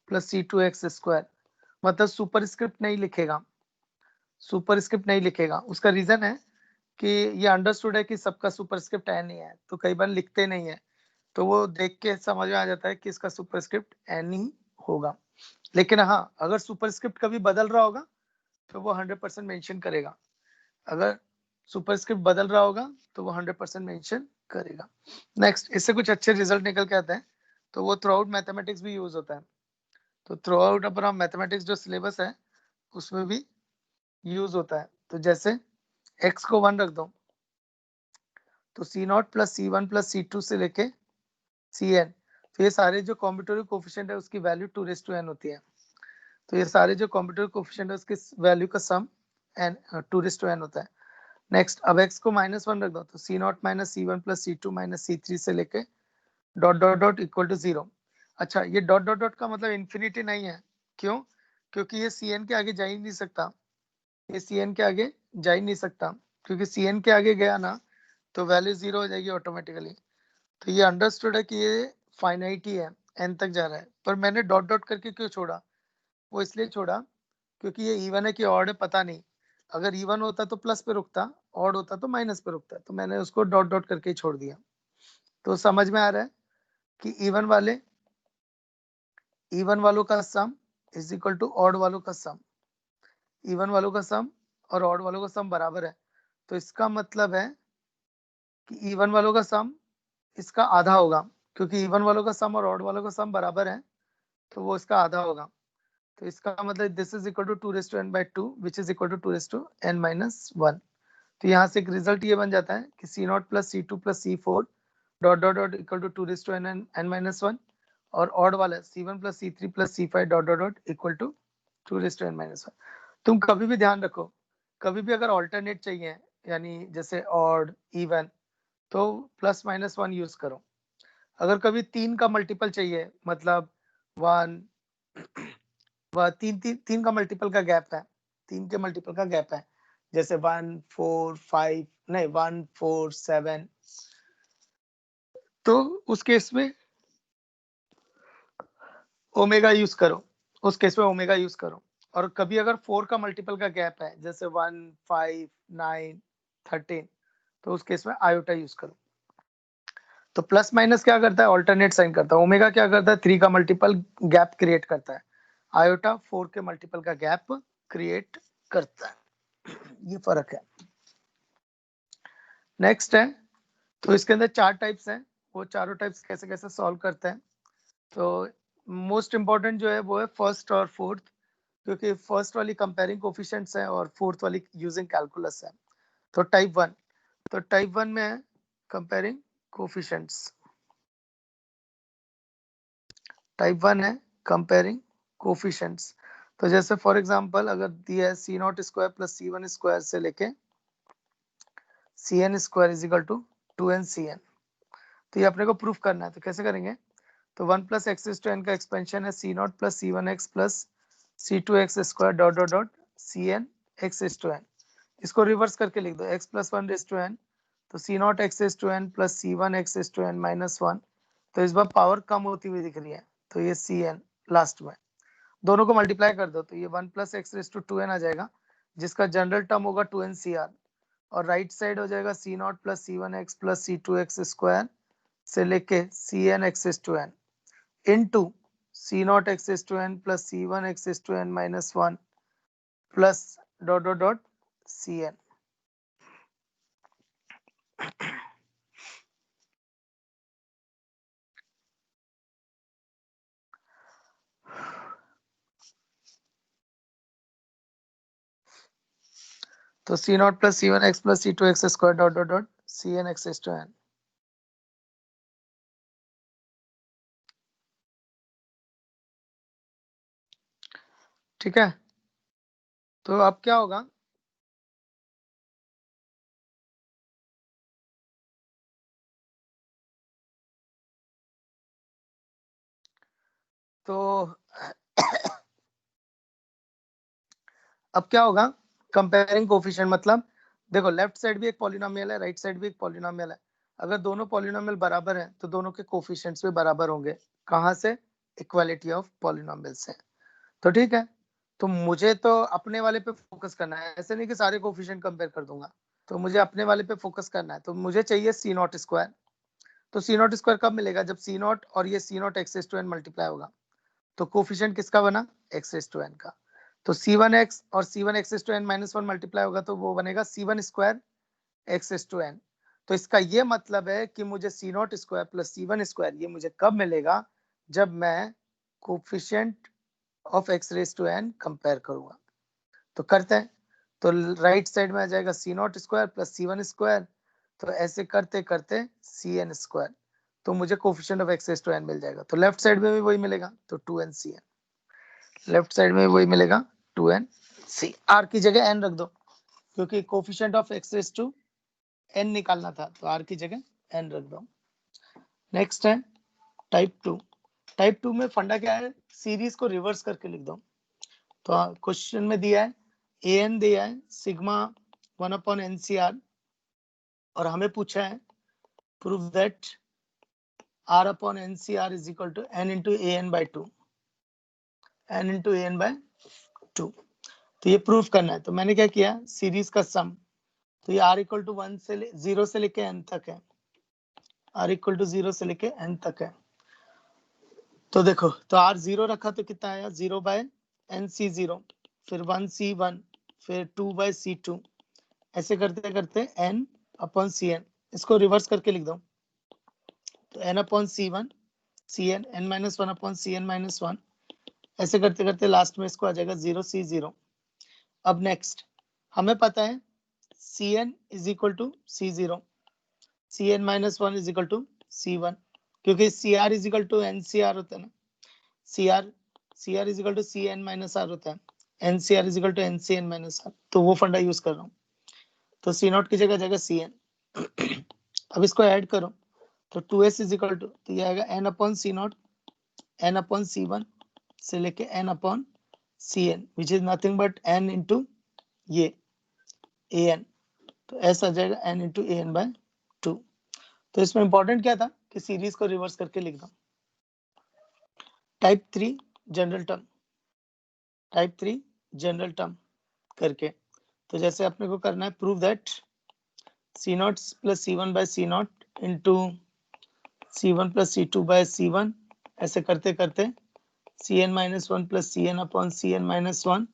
plus C two x square. मतलब सुपरस्क्रिप्ट नहीं लिखेगा, सुपरस्क्रिप्ट नहीं लिखेगा। उसका रीजन है कि ये अंडरस्टूड है कि सबका सुपरस्क्रिप्ट एन ही है, तो कई बार लिखते नहीं है, तो वो देख के समझ में आ जाता है कि इसका सुपरस्क्रिप्ट एन ही होगा। लेकिन हाँ, अगर सुपरस्क्रिप्ट कभी बदल रहा होगा तो वो 100% मेंशन करेगा। अगर सुपरस्क्रिप्ट बदल रहा होगा तो वो 100% मेंशन करेगा। नेक्स्ट, इससे कुछ अच्छे रिजल्ट निकल के आते हैं, तो वो थ्रू आउट मैथमेटिक्स भी यूज होता है। तो थ्रू आउट अपना मैथमेटिक्स जो सिलेबस है उसमें भी यूज होता है। तो जैसे x को 1 रख दो, तो सी not plus C one plus C two से लेके सी एन, तो ये सारे जो कॉम्बिनेटोरियल कोफिशिएंट है उसकी वैल्यू 2 रेज़ टू n होती है। तो ये सारे जो कॉम्बिनेटोरियल कोफिशिएंट है उसके वैल्यू का सम n 2 रेज़ टू n होता है। नेक्स्ट, अब x को -1 रख दो, तो सी not minus C one plus C two minus C three से लेके dot dot dot equal to 0। अच्छा, ये डॉट डॉट डॉट का मतलब इन्फिनिटी नहीं है। क्यों? क्योंकि ये सी एन के आगे जा ही नहीं सकता, ये सी एन के आगे जा ही नहीं सकता, क्योंकि सी एन के आगे गया ना तो वैल्यू 0 हो जाएगी ऑटोमेटिकली। तो ये अंडरस्टूड है कि ये फाइनाइट ही है, एन तक जा रहा है। पर मैंने डॉट डॉट करके क्यों छोड़ा? वो इसलिए छोड़ा क्योंकि ये इवन है कि ऑड है पता नहीं। अगर इवन होता तो प्लस पे रुकता, ऑड होता तो माइनस पे रुकता, तो मैंने उसको डॉट डॉट करके ही छोड़ दिया। तो समझ में आ रहा है कि इवन वालों का sum is equal to odd वालों का सम। इवन वालों का सम और ऑड वालों का सम बराबर है, तो इसका मतलब है कि इवन वालों का सम इसका आधा होगा, क्योंकि इवन वालों का सम और ऑड वालों का सम बराबर है, तो वो इसका आधा होगा। तो इसका मतलब this is equal to 2 raise to n by 2 which is equal to 2 raise to n minus 1। तो यहाँ से एक रिजल्ट ये बन जाता है कि C not plus C two plus C four dot dot dot equal to 2 raise to n minus 1, और ऑड वाला C one plus C three plus C five dot dot dot equal to 2 raise to n minus 1। तुम कभी भी ध्यान रखो, कभी भी अगर ऑल्टरनेट चाहिए, यानी जैसे ऑड इवन, तो प्लस माइनस 1 यूज करो। अगर कभी 3 का मल्टीपल चाहिए, मतलब 1 वह तीन का मल्टीपल का गैप है, 3 के मल्टीपल का गैप है, जैसे 1 4 5 नहीं 1 4 7, तो उस केस में ओमेगा यूज करो, उस केस में ओमेगा यूज करो। और कभी अगर 4 का मल्टीपल का गैप है, जैसे 1 5 9 13, तो उस केस में आयोटा यूज करो। तो प्लस माइनस क्या करता है? ऑल्टरनेट साइन करता है। ओमेगा क्या करता है? 3 का मल्टीपल गैप क्रिएट करता है। आयोटा 4 के मल्टीपल का गैप क्रिएट करता है। ये फर्क है। नेक्स्ट है, तो इसके अंदर 4 टाइप्स हैं, वो चारों टाइप्स कैसे कैसे सॉल्व करते हैं। तो मोस्ट इंपॉर्टेंट जो है वो है फर्स्ट और फोर्थ, क्योंकि फर्स्ट वाली कंपेयरिंग कोफिशिएंट्स है और फोर्थ वाली यूजिंग कैलकुलस है। तो टाइप 1, तो टाइप 1 में है कंपेयरिंग कोफिशिएंट्स। टाइप 1 है कंपेयरिंग कोफिशिएंट्स। तो जैसे फॉर एग्जांपल अगर दिया है C not square plus C one square से लेके सी N square is equal to 2n C N, तो ये अपने को प्रूफ करना है। तो कैसे करेंगे? तो 1 प्लस एक्स टू एन का एक्सपेंशन है C not plus C one x plus C two x square dot dot dot C N x to N. इसको रिवर्स करके लिख दो, x plus one raise to N, तो सी not x to N plus C one x to N minus 1। तो इस बार पावर कम होती हुई दिख रही है, तो ये सी एन लास्ट में, दोनों को मल्टीप्लाई कर दो, तो ये 1 plus x raise to 2n आ जाएगा, जिसका जनरल टर्म होगा 2n सी आर, और राइट साइड हो जाएगा c not plus C one x plus C two x square से लेके C N x to n into c not x to N plus C one x to N minus 1 plus dot dot dot C N. तो सी not plus C one x plus C two x square dot dot dot C N x to N. ठीक है, तो अब क्या होगा? तो अब क्या होगा, कंपेयरिंग कोफिशिएंट मतलब देखो लेफ्ट साइड भी एक पॉलिनोमियल है, राइट साइड भी एक पॉलिनोमियल है। अगर दोनों पॉलिनोमियल बराबर हैं तो दोनों के कोफिशिएंट्स भी बराबर होंगे। कहां से? इक्वालिटी ऑफ पॉलिनोमियल से। तो ठीक है, तो मुझे तो अपने वाले पे फोकस करना है, ऐसे नहीं कि सारे कोफिशिएंट कंपेयर कर दूंगा। तो मुझे अपने वाले पे फोकस करना है, तो मुझे चाहिए सी नॉट स्क्वायर। तो सी नॉट स्क्वायर कब मिलेगा? जब सी नॉट और ये c not x to n multiply होगा। तो कोफिशिएंट किसका बना? एक्स टू एन का। तो c1x और c1 X to N minus one multiply होगा तो वो बनेगा c1 square x to N. तो इसका ये मतलब है कि मुझे c not square plus c1 square ये मुझे कब मिलेगा? जब मैं coefficient of x raise to n compare करूंगा। तो करते हैं, तो राइट साइड में आ जाएगा c not square plus c1 square. तो ऐसे करते करते cn स्क्वायर, तो मुझे coefficient of x to n मिल जाएगा। तो लेफ्ट साइड में भी वही मिलेगा, तो 2n cn, लेफ्ट साइड में वही मिलेगा 2n c। r की जगह n रख दो, क्योंकि coefficient of x to n निकालना था, तो r की जगह n रख दो। नेक्स्ट है टाइप 2। टाइप 2 में फंडा क्या है? सीरीज को रिवर्स करके लिख दो। तो क्वेश्चन में दिया है an दिया है सिग्मा 1/NCR और हमें पूछा है prove that r/NCR is equal to n into an by 2, n into an by 2। तो ये प्रूफ करना है। तो मैंने क्या किया, सीरीज का सम, तो ये r इक्वल टू 1 से 0 से लेके n तक है, r इक्वल टू 0 से लेके n तक है। तो देखो, तो r 0 रखा तो कितना आया? 0 बाय n c0, फिर 1 c1, फिर 2 बाय c2, ऐसे करते करते n अपॉन cn। इसको रिवर्स करके लिख दो, तो n upon c1 cn, n minus one upon cn minus one, ऐसे करते करते लास्ट में इसको आ जाएगा 0 c0। अब नेक्स्ट हमें पता है cn is equal to c0, cn minus one is equal to c1, क्योंकि cr is equal to ncr होता है ना, cr is equal to cn minus r होता है, ncr is equal to ncn minus r। तो वो फंडा यूज कर रहा हूँ। तो c नॉट की जगह जाएगा cn। अब इसको ऐड करो, तो 2s इज इक्वल टू, तो ये आएगा n upon c not, n upon c1 से लेके n upon cn, which is nothing but n into ये an। तो ऐसा आ जाएगा n इंटू an बाय 2। तो इसमें इंपॉर्टेंट क्या था कि सीरीज को रिवर्स करके लिख दो। Type 3 general term, type 3 general term करके, तो जैसे अपने को करना है prove that c not plus c1 by c not into c1 plus c2 by c1, ऐसे करते करते cn minus one plus cn upon cn minus one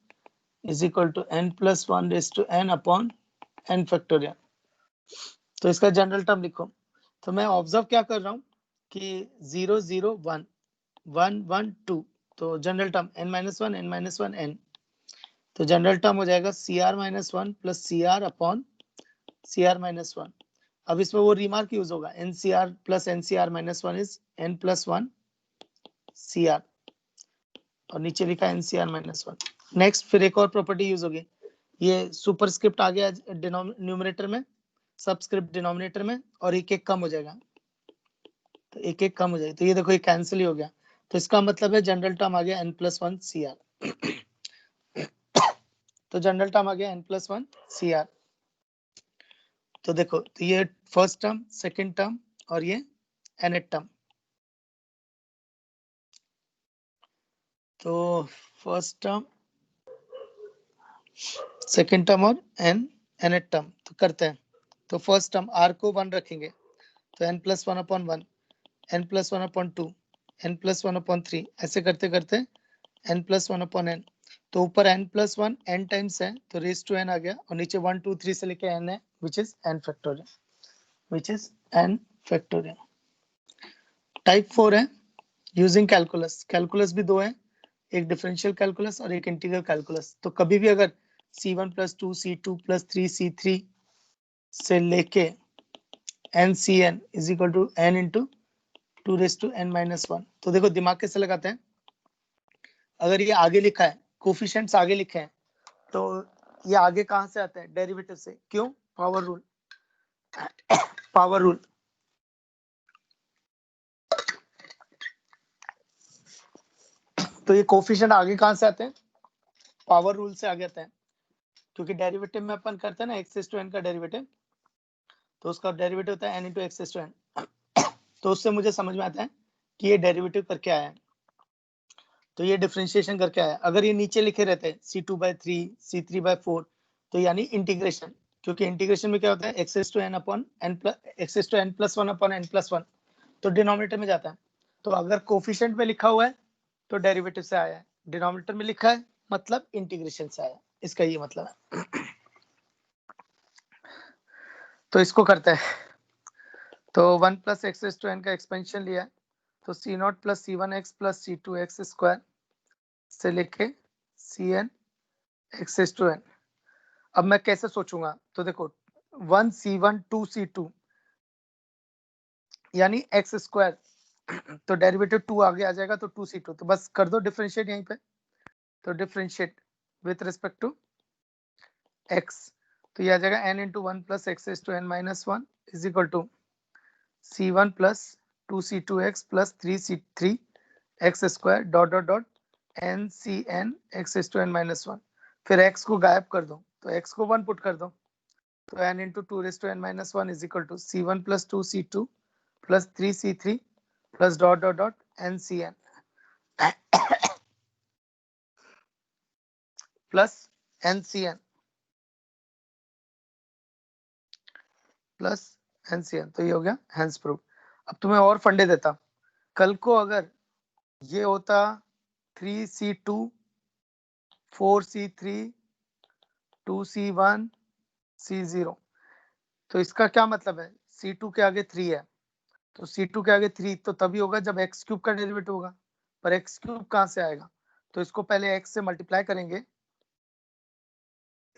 is equal to n plus one raise to n upon n factorial. तो इसका जनरल टर्म लिखो। तो मैं ऑब्जर्व क्या कर रहा हूँ कि 0 0 1 1 1 2, तो general term n minus one n, तो जनरल टर्म हो जाएगा cr minus one plus cr upon cr minus one. अब इसमें वो रिमार्क यूज होगा, ncr plus ncr minus one is n plus one cr, और नीचे लिखा ncr माइनस वन। नेक्स्ट फिर एक और प्रॉपर्टी यूज होगी, ये सुपरस्क्रिप्ट आ गया न्यूमरेटर में, सबस्क्रिप्ट डिनोमिनेटर में, और एक एक कम हो जाएगा, तो एक एक कम हो जाएगा। तो ये देखो ये कैंसिल ही हो गया, तो इसका मतलब है जनरल टर्म आ गया n प्लस वन cr। तो जनरल टर्म आ गया n प्लस वन cr। तो देखो, तो ये फर्स्ट टर्म, सेकंड टर्म और ये nth टर्म। तो फर्स्ट टर्म, सेकंड टर्म और nth टर्म, तो करते हैं। तो फर्स्ट टर्म r को 1 रखेंगे, तो n plus one upon one, n plus one upon two, n plus one upon three, ऐसे करते करते n plus one upon n। तो ऊपर n plus one n times है, तो रेस टू n आ गया, और नीचे 1 2 3 से लेके n है, which is n factorial, which is n factorial. Type 4 है यूजिंग कैलकुलस। कैलकुलस भी दो है, एक डिफरेंशियल कैलकुलस और एक इंटीग्रल कैलकुलस। तो कभी भी अगर c1 plus two c2 plus three c3 से लेके ncn is equal to n into two raise to n minus one. तो देखो दिमाग कैसे लगाते हैं, अगर ये आगे लिखा है, कोफिशिएंट्स आगे लिखे हैं, तो ये आगे कहां से आता है? डेरिवेटिव से। क्यों? Power rule, power rule. तो ये कोफिशिएंट आगे कहां से आते हैं? पावर रूल से आगे आते हैं। क्योंकि डेरिवेटिव में अपन करते हैं ना एक्स टू एन का डेरिवेटिव, तो उसका डेरिवेटिव होता है N into X to N. तो उससे मुझे समझ में आता है कि ये डेरिवेटिव करके आया है, तो ये डिफरेंशिएशन करके आया। अगर ये नीचे लिखे रहते c2/3 c3/4 तो यानी इंटीग्रेशन, क्योंकि इंटीग्रेशन में क्या होता है X to N upon N plus x to N plus one upon N plus one, तो डिनोमिनेटर में जाता है। तो अगर कोफिशिएंट में लिखा हुआ है तो डेरिवेटिव से आया है, डिनोमिनेटर में लिखा है मतलब इंटीग्रेशन से आया, इसका ये मतलब है। तो इसको करते हैं, तो 1 प्लस एक्स टू एन का एक्सपेंशन लिया है, तो सी not plus C one x plus C two x square से लेके C N x to n. अब मैं कैसे सोचूंगा, तो देखो 1c1 2c2 यानी एक्स स्क्वायर, तो डेरिवेटिव 2 आगे आ जाएगा तो 2c2, तो बस कर दो डिफरेंशिएट यहीं पे, तो differentiate with respect to x, तो ये आ जाएगा n into one plus x to N minus one is equal to c1 plus 2c2x plus 3c3 X square dot dot dot N C N x to N minus one. फिर x को गायब कर दो, तो x को 1 पुट कर दो, तो n into two raise to N minus one is equal to c1 plus 2c2 plus 3c3 plus dot dot dot N C N plus N C N plus N C N. तो ये हो गया हैंस प्रूफ। अब तुम्हें और फंडे देता, कल को अगर ये होता 3c2 4c3 2c1 c0, तो इसका क्या मतलब है c2 के आगे 3 है, तो c2 के आगे 3 तो तभी होगा जब x क्यूब का डेरिवेटिव होगा, पर x क्यूब कहां से आएगा, तो इसको पहले x से मल्टीप्लाई करेंगे,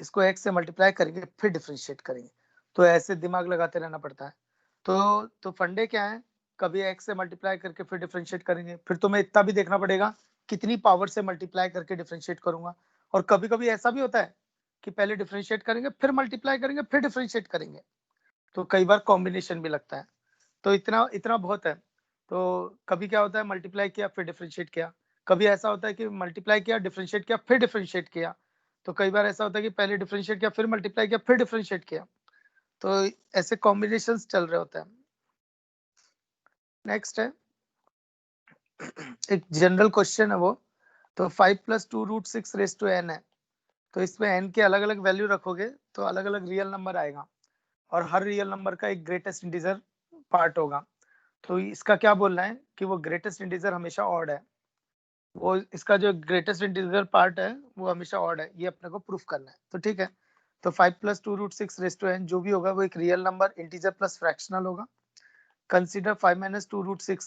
इसको x से मल्टीप्लाई करेंगे फिर डिफरेंशिएट करेंगे, तो ऐसे दिमाग लगाते रहना पड़ता है। तो फंडे क्या है, कभी x से मल्टीप्लाई करके फिर डिफरेंशिएट करेंगे, फिर तुम्हें इतना भी देखना पड़ेगा कितनी पावर से मल्टीप्लाई करके डिफरेंशिएट करूंगा, और कभी कभी ऐसा भी होता है कि पहले डिफरेंशिएट करेंगे फिर मल्टीप्लाई करेंगे फिर डिफरेंशिएट करेंगे, तो कई बार कॉम्बिनेशन भी लगता है। तो इतना इतना बहुत है। तो कभी क्या होता है मल्टीप्लाई किया फिर डिफरेंशिएट किया, कभी ऐसा होता है कि मल्टीप्लाई किया डिफरेंशिएट किया फिर डिफरेंशिएट किया, तो कई बार ऐसा होता है कि पहले डिफरेंशिएट किया फिर मल्टीप्लाई किया फिर डिफरेंशिएट किया, तो ऐसे कॉम्बिनेशंस चल रहे होते हैं। नेक्स्ट है एक जनरल क्वेश्चन है वो, तो 5 plus 2 root 6 raise to N है, तो इसमें एन के अलग अलग वैल्यू रखोगे तो अलग अलग रियल नंबर आएगा, और हर रियल नंबर का एक ग्रेटेस्ट इंटीजर पार्ट होगा। तो इसका क्या बोलना है कि वो ग्रेटेस्ट इंटीजर हमेशा ऑड है, वो इसका जो ग्रेटेस्ट इंटीजर पार्ट है वो हमेशा ऑड है, ये अपने को प्रूफ करना है। तो ठीक है, तो 5 plus 2 root 6 raise to N जो भी होगा वो एक real number integer plus fractional होगा। कंसीडर 5 माइनस 2 रूट 6,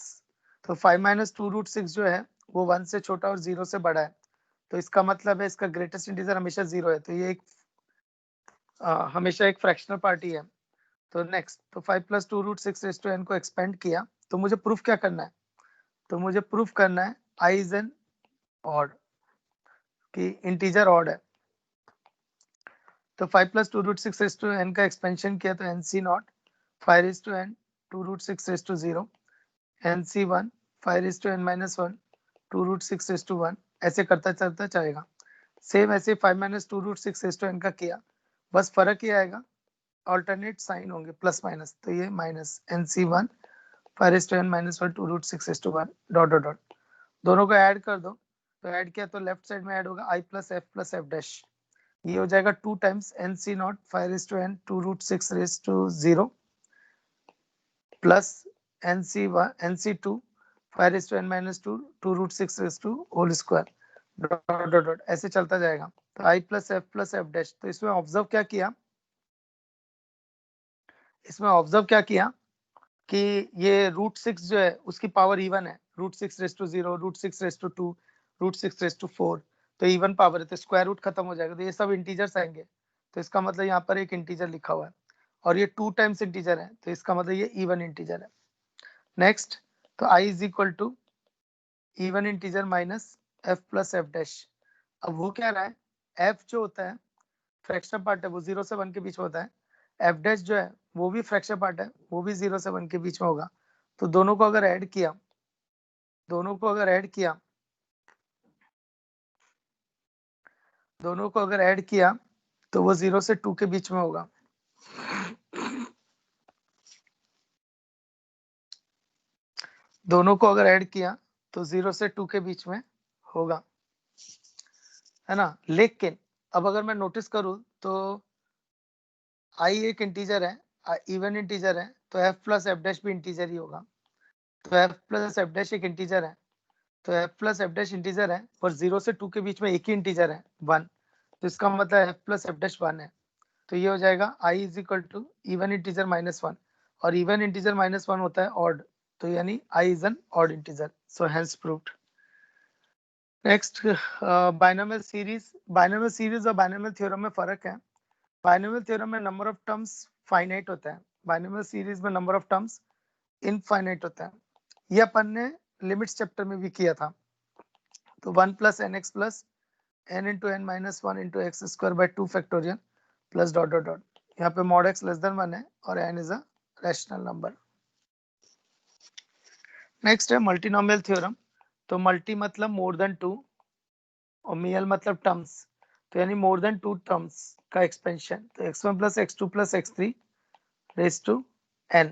तो 5 माइनस 2 रूट 6 जो है वो 1 से छोटा और 0 से बड़ा है, तो इसका मतलब है इसका ग्रेटेस्ट इंटीजर हमेशा 0 है, तो ये एक हमेशा एक फ्रैक्शनल पार्टी है। तो नेक्स्ट, तो 5 plus 2 root 6 raise to N को एक्सपेंड किया, तो मुझे प्रूफ क्या करना है, तो मुझे प्रूफ करना है आई इज एन ऑड, कि इंटीजर ऑड है। तो 5 plus 2 root 6 raise to N का एक्सपेंशन किया, तो N C not 5 raise to N 2 root 6 race to 0, N C one 5 raise to N minus one 2 root 6 race to 1, ऐसे करता चलता चलेगा। सेम ऐसे 5 minus 2 root 6 raise to N का किया, बस फर्क ये आएगा ऑल्टरनेट साइन होंगे प्लस माइनस, तो ये minus N C one 5 raise to N minus one 2 root 6 race to 1 dot dot dot, दोनों को ऐड कर दो, तो ऐड किया तो लेफ्ट साइड में ऐड होगा आई प्लस एफ डैश, ये हो जाएगा 2 times N C not 5 raise to N 2 root 6 race to 0 plus N C two 5 raise to N minus 2 2 root 6 race to whole square dot dot dot, ऐसे चलता जाएगा। तो आई प्लस एफ डैश, तो इसमें ऑब्जर्व क्या किया, इसमें ऑब्जर्व क्या किया कि ये रूट 6 जो है उसकी पावर इवन है, root 6 race to 0 root 6 race to 2 root 6 race to 4, तो इवन पावर है, तो स्क्वायर रूट खत्म हो जाएगा, तो ये सब इंटीजर्स आएंगे, तो इसका मतलब यहाँ पर एक इंटीजर लिखा हुआ है, और ये 2 टाइम्स इंटीजर है, तो इसका मतलब ये इवन इंटीजर है। नेक्स्ट, तो i is equal to even integer minus f plus f dash, अब वो क्या रहा है, एफ जो होता है फ्रैक्शनल पार्ट है वो 0 से 1 के बीच में होता है, एफ डैश जो है वो भी फ्रैक्शनल पार्ट है वो भी 0 से 1 के बीच में होगा, तो दोनों को अगर ऐड किया, दोनों को अगर ऐड किया, दोनों को अगर ऐड किया तो वो 0 से 2 के बीच में होगा। दोनों को अगर ऐड किया तो 0 से 2 के बीच में होगा, है ना। लेकिन अब अगर मैं नोटिस करूं तो आई एक इंटीजर है, इवन इंटीजर है, तो f प्लस एफ डैश भी इंटीजर ही होगा। तो f प्लस एफ डैश एक इंटीजर है, तो f plus f dash integer है और 0 से 2 के बीच में एक ही इंटीजर है 1, तो इसका मतलब f प्लस एफ डैश 1 है। तो ये हो जाएगा i is equal to even integer minus 1, और इवन इंटीजर माइनस 1 होता है ऑड, तो यानी i is an odd integer, so hence proved. Next, binomial series और बाइनोमियल थ्योरम में फर्क है। बाइनोमियल थ्योरम में नंबर ऑफ टर्म्स फाइनाइट होता है, बाइनोमियल सीरीज में नंबर ऑफ टर्म्स इनफाइनाइट होता है। ये अपन ने लिमिट्स चैप्टर में भी किया था। तो 1 plus N X plus n into N minus 1 into X square by 2 factorial plus dot dot dot. यहाँ पे मॉड एक्स लेस देन 1 है और n is a rational number. Next है मल्टीनोमियल थ्योरम। तो मल्टी मतलब मोर देन 2 और मियल मतलब टर्म्स, तो यानी मोर देन 2 टर्म्स का एक्सपेंशन। तो x1 plus x2 plus x3 raise to n,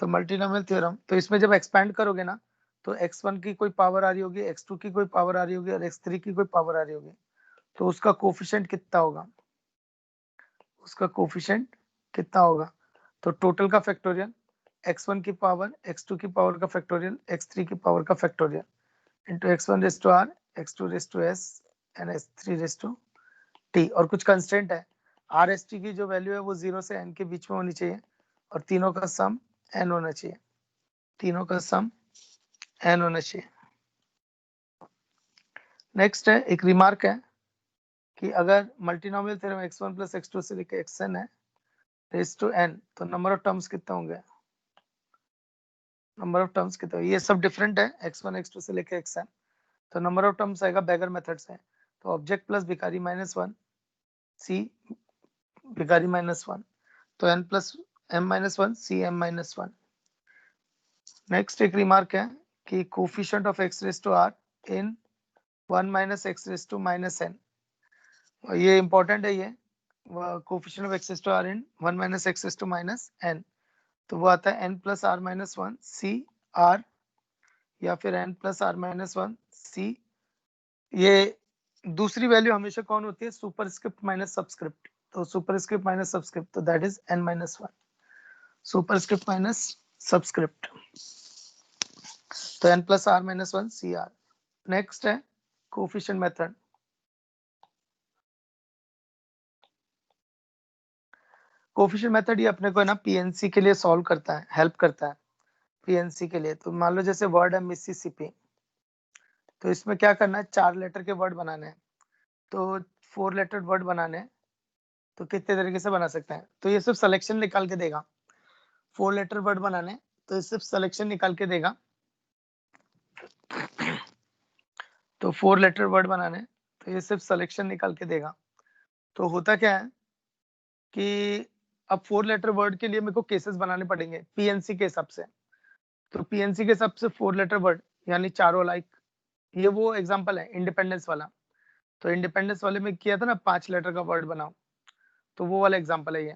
तो मल्टीनोमियल थ्योरम। तो इसमें जब एक्सपैंड करोगे ना, तो x1 की कोई पावर आ रही होगी, x2 की कोई पावर आ रही होगी और x3 की कोई पावर आ रही होगी, तो उसका कोफिशिएंट कितना होगा, उसका कोफिशिएंट कितना होगा। तो टोटल का फैक्टोरियल, x1 की पावर, x2 की पावर का फैक्टोरियल, x3 की पावर का factorial into x1 raise to r, x2 raise to s and x3 raise to t। और कुछ कंस्टेंट है, आर एस टी की जो वैल्यू है वो 0 से n के बीच में होनी चाहिए और तीनों का सम n होना चाहिए, तीनों का सम n होना चाहिए। नेक्स्ट है, एक रिमार्क है कि अगर multinomial theorem x1 plus x2 से लेकर xn है रेज टू n, तो नंबर ऑफ टर्म्स कितने होंगे, नंबर ऑफ टर्म्स कितने, ये सब डिफरेंट है x1 x2 से लेकर xn। तो नंबर ऑफ टर्म्स आएगा बेगर मेथड से, तो ऑब्जेक्ट प्लस भिखारी माइनस 1 सी भिखारी माइनस 1, तो n plus m minus 1 C m minus 1। Next एक रिमार्क है कि coefficient of x raise to r in 1 minus x raise to minus n, ये इंपॉर्टेंट है। ये coefficient of x raise to r in 1 minus x raise to minus n, तो वो आता है n प्लस r माइनस 1 सी r या फिर n प्लस r माइनस 1 सी। ये दूसरी वैल्यू हमेशा कौन होती है, सुपरस्क्रिप्ट माइनस सब्सक्रिप्ट, तो सुपरस्क्रिप्ट माइनस सब्सक्रिप्ट, तो that is n minus 1, superscript minus subscript, तो n प्लस r माइनस 1 सी r। नेक्स्ट है कोफिशिएंट मेथड। कोफिशिएंट मेथड ये अपने को है ना पीएनसी के लिए सॉल्व करता है, हेल्प करता है पीएनसी के लिए। तो मान लो जैसे वर्ड है मिसिसिपी, तो इसमें क्या करना है, 4 लेटर के वर्ड बनाने हैं। तो 4 लेटर वर्ड बनाने हैं, तो कितने तरीके से बना सकते हैं, तो ये सिर्फ सिलेक्शन निकाल के देगा। 4 लेटर वर्ड बनाने, तो ये सिर्फ सिलेक्शन निकाल के देगा। तो 4 लेटर वर्ड बनाने, तो ये सिर्फ सिलेक्शन निकाल के देगा। तो होता क्या है कि अब 4 लेटर वर्ड के लिए मेरे को केसेस बनाने पड़ेंगे पीएनसी के हिसाब से। तो पीएनसी के हिसाब से 4 लेटर वर्ड यानी चारों लाइक, ये वो एग्जांपल है इंडिपेंडेंस वाला। तो इंडिपेंडेंस वाले में किया था ना 5 लेटर का वर्ड बनाओ, तो वो वाला एग्जांपल है ये।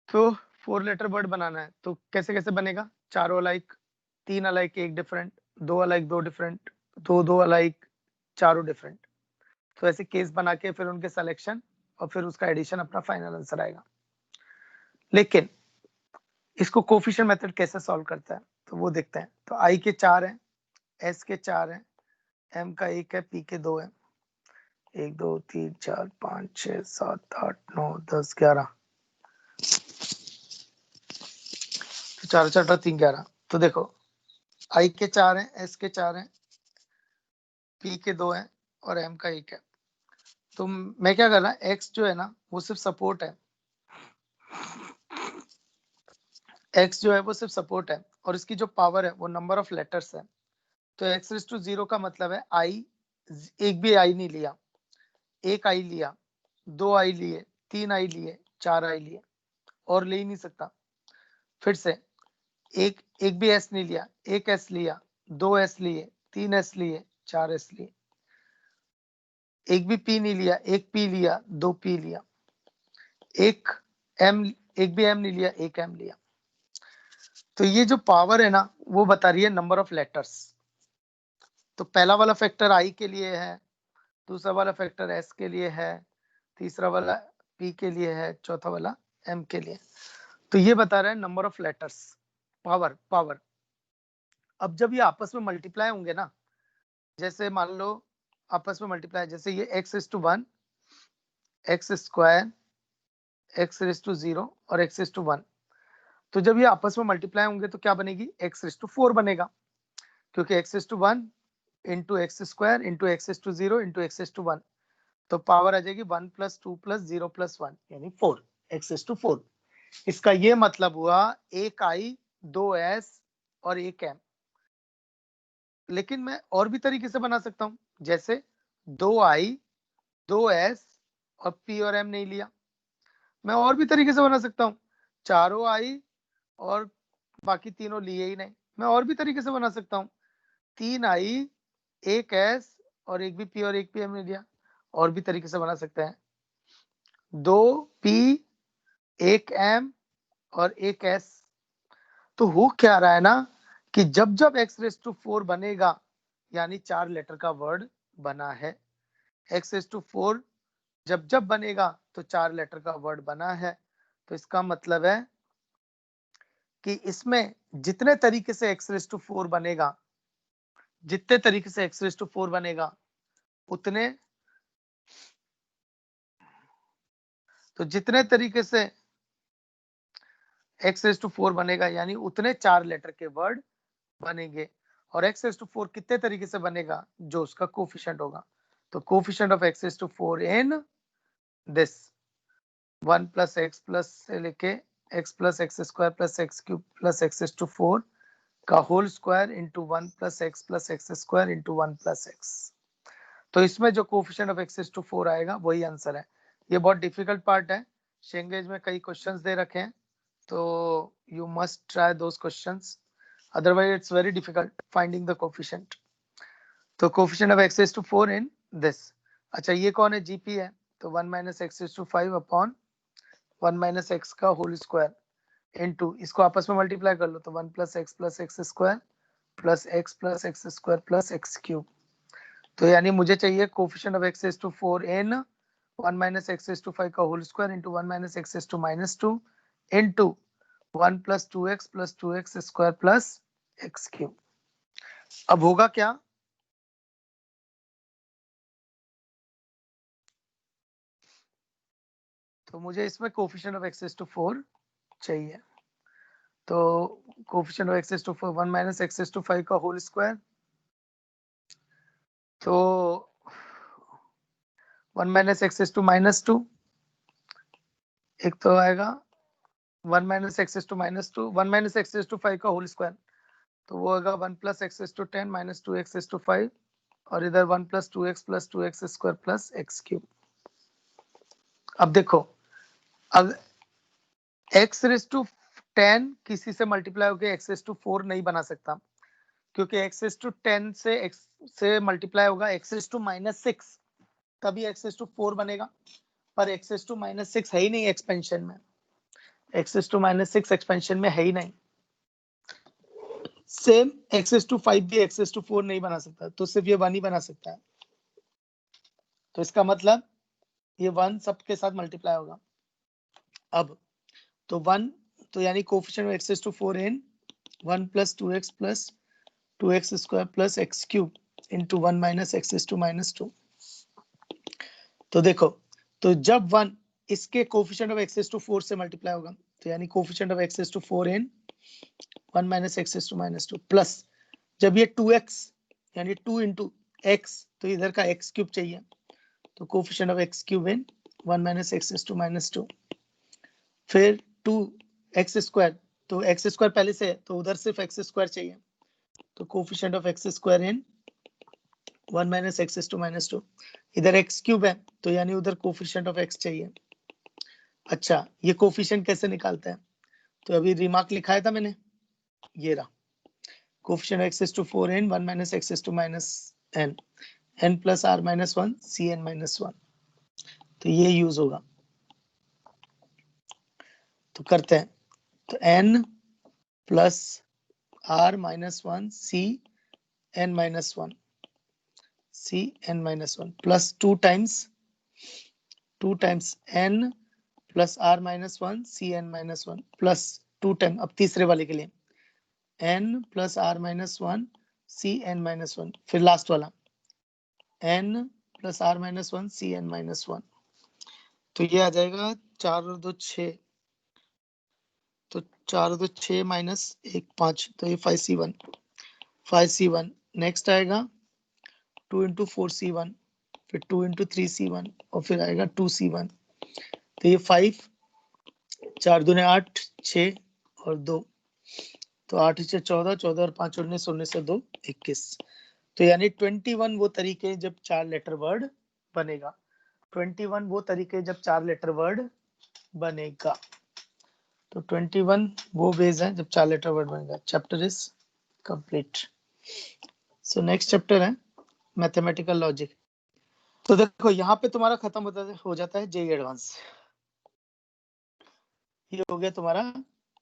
तो 4 लेटर वर्ड बनाना है, तो कैसे कैसे बनेगा, चारों alike, 3 alike 1 different, 2 alike 2 different, 2 alike चारों डिफरेंट। तो ऐसे केस बना के फिर उनके सिलेक्शन और फिर उसका एडिशन, अपना फाइनल आंसर आएगा। लेकिन इसको कोफिशिएंट मेथड कैसे सॉल्व करता है, तो वो देखते हैं। तो आई के 4 है, एस के 4 है, एम का 1 है, पी के 2 है, 1 2 3 4 5 6 7 8 9 10 11, तो 4 4 3 11। तो देखो आई के 4 है, एस के 4 है, पी के 2 है और एम का 1 है। तो मैं क्या कर रहा, एक्स जो है ना वो सिर्फ सपोर्ट है, एक्स जो है वो सिर्फ सपोर्ट है, और इसकी जो पावर है वो नंबर ऑफ लेटर्स है। तो एक्स रेज टू 0 का मतलब है आई, एक भी आई नहीं लिया, 1 आई लिया, 2 आई लिए, 3 आई लिए, 4 आई लिए, और ले ही नहीं सकता। फिर से एक एक भी एस नहीं लिया, 1 एस लिया, 2 एस लिए, 3 एस लिए, 4 एस लिए। एक भी p नहीं लिया, एक p लिया, दो p लिया, एक भी m नहीं लिया, एक m लिया। तो ये जो पावर है ना वो बता रही है नंबर ऑफ लेटर्स। तो पहला वाला फैक्टर i के लिए है, दूसरा वाला फैक्टर s के लिए है, तीसरा वाला p के लिए है, चौथा वाला m के लिए। तो ये बता रहा है नंबर ऑफ लेटर्स, पावर। अब जब ये आपस में मल्टीप्लाई होंगे ना, जैसे मान लो आपस में मल्टीप्लाई, जैसे ये x⁻1, x², x⁻0 और x⁻1, तो जब ये आपस में मल्टीप्लाई होंगे तो क्या बनेगी, x⁻4 बनेगा, क्योंकि x⁻1 into x² into x⁻0 into x⁻1, तो पावर आ जाएगी 1 + 2 + 0 + 1 यानी 4, x⁻4। इसका ये मतलब हुआ एक i, दो s और एक m। लेकिन मैं और भी तरीके से बना सकता हूं, जैसे 2i, 2s और p और m नहीं लिया। मैं और भी तरीके से बना सकता हूं, चारों i और बाकी तीनों लिए ही नहीं। मैं और भी तरीके से बना सकता हूं, 3i, एक s और एक भी p और एक p m नहीं लिया। और भी तरीके से बना सकते हैं, 2p, एक m और एक s। तो हो क्या रहा है ना कि जब जब x⁻4 बनेगा यानी 4 लेटर का वर्ड बना है, x⁻4 जब जब बनेगा तो 4 लेटर का वर्ड बना है। तो इसका मतलब है कि इसमें जितने तरीके से x⁻4 बनेगा, जितने तरीके से x⁻4 बनेगा उतने, तो जितने तरीके से x⁻4 बनेगा यानी उतने 4 लेटर के वर्ड बनेंगे। और x⁻4 कितने तरीके से बनेगा, जो उसका कोफिशिएंट होगा। तो coefficient of x⁻4 in this 1 + x plus से लेके x + x² + x³ + x⁻4 का whole square into 1 + x + x² into 1 + x। तो इसमें जो कोफिशिएंट ऑफ x⁻4 आएगा वही आंसर है। ये बहुत डिफिकल्ट पार्ट है, शेंगेज में कई क्वेश्चंस दे रखे हैं, तो you must try those questions, otherwise it's very difficult finding the coefficient. तो coefficient of x⁻4 in this, अच्छा ये कौन है, gp है, तो 1 - x⁻5 upon 1 - x का होल स्क्वायर इनटू, इसको आपस में मल्टीप्लाई कर लो तो 1 + x + x² plus x + x² plus x³। तो यानी मुझे चाहिए coefficient of x⁻4 in 1 - x⁻5 का whole square into 1 - x⁻2 into 1 + 2x + 2x² plus x³। अब होगा क्या, तो मुझे इसमें कोफिशिएंट ऑफ x⁻4 चाहिए। तो कोफिशिएंट ऑफ x⁻4 1 - x⁻5 का होल स्क्वायर, तो 1 - x⁻2, एक तो आएगा 1 - x⁻2 1 - x⁻5 का होल स्क्वायर, तो वो होगा 1 + x⁻10 - 2x�5 और इधर 1 + 2x + 2x² प्लस x³। अब देखो, अब x⁻10 किसी से मल्टीप्लाई होकर x⁻4 नहीं बना सकता, क्योंकि x⁻10 से मल्टीप्लाई होगा x⁻6, तभी x⁻4 बनेगा। पर x⁻6 है ही नहीं एक्सपेंशन में, x⁻6 एक्सपेंशन में है ही नहीं। सेम x⁻5 भी x⁻4 नहीं बना सकता, तो सिर्फ ये 1 ही बना सकता है। तो इसका मतलब ये 1 सबके साथ मल्टीप्लाई होगा। अब तो 1, तो यानी coefficient of x⁻4 in 1 + 2x + 2x² plus x³ into 1 - x⁻2। तो देखो, तो जब 1 इसके कोफिशिएंट ऑफ x⁻4 से मल्टीप्लाई होगा, तो यानी coefficient of x⁻4 in 1 - x⁻2 plus जब ये 2x यानी 2 इंटू x, तो इधर का x³ चाहिए, तो coefficient of x³ in 1 - x⁻2, फिर 2x², तो x² पहले से है तो उधर सिर्फ x² चाहिए, तो coefficient of x² in 1 - x⁻2, इधर x³ है तो यानी उधर कोफिशिएंट ऑफ x चाहिए। अच्छा, ये कोफिशिएंट कैसे निकालते हैं, तो अभी रिमार्क लिखाया था मैंने, ये रहा coefficient x⁻4 in 1 - x⁻n n plus r minus one C N minus one, तो ये यूज होगा। तो करते हैं, तो n plus r minus one C N minus one, C N minus one plus two times n plus r minus one C N minus one plus two time, अब तीसरे वाले के लिए n plus r minus one C N minus one, फिर लास्ट वाला n plus r minus one C N minus one. तो ये आ जाएगा 4 और 2 6, तो 4 और 2 6 माइनस 1 5, तो ये 5c1, 5c1। नेक्स्ट आएगा 2 इंटू 4c1, फिर 2 इंटू 3c1 और फिर आएगा 2c1। तो ये 5, 4 दूने 8, 6 और 2, तो 8 से 14, 14 और 5 19, 19 से 2 21। तो यानी 21 वो तरीके जब 4 लेटर वर्ड बनेगा, 21 वो तरीके जब 4 लेटर वर्ड बनेगा। तो 21 वो वेज है जब 4 लेटर वर्ड बनेगा। Chapter is complete. So next chapter है मैथमेटिकल लॉजिक। तो देखो यहाँ पे तुम्हारा खत्म हो जाता है जेई एडवांस। ये हो गया तुम्हारा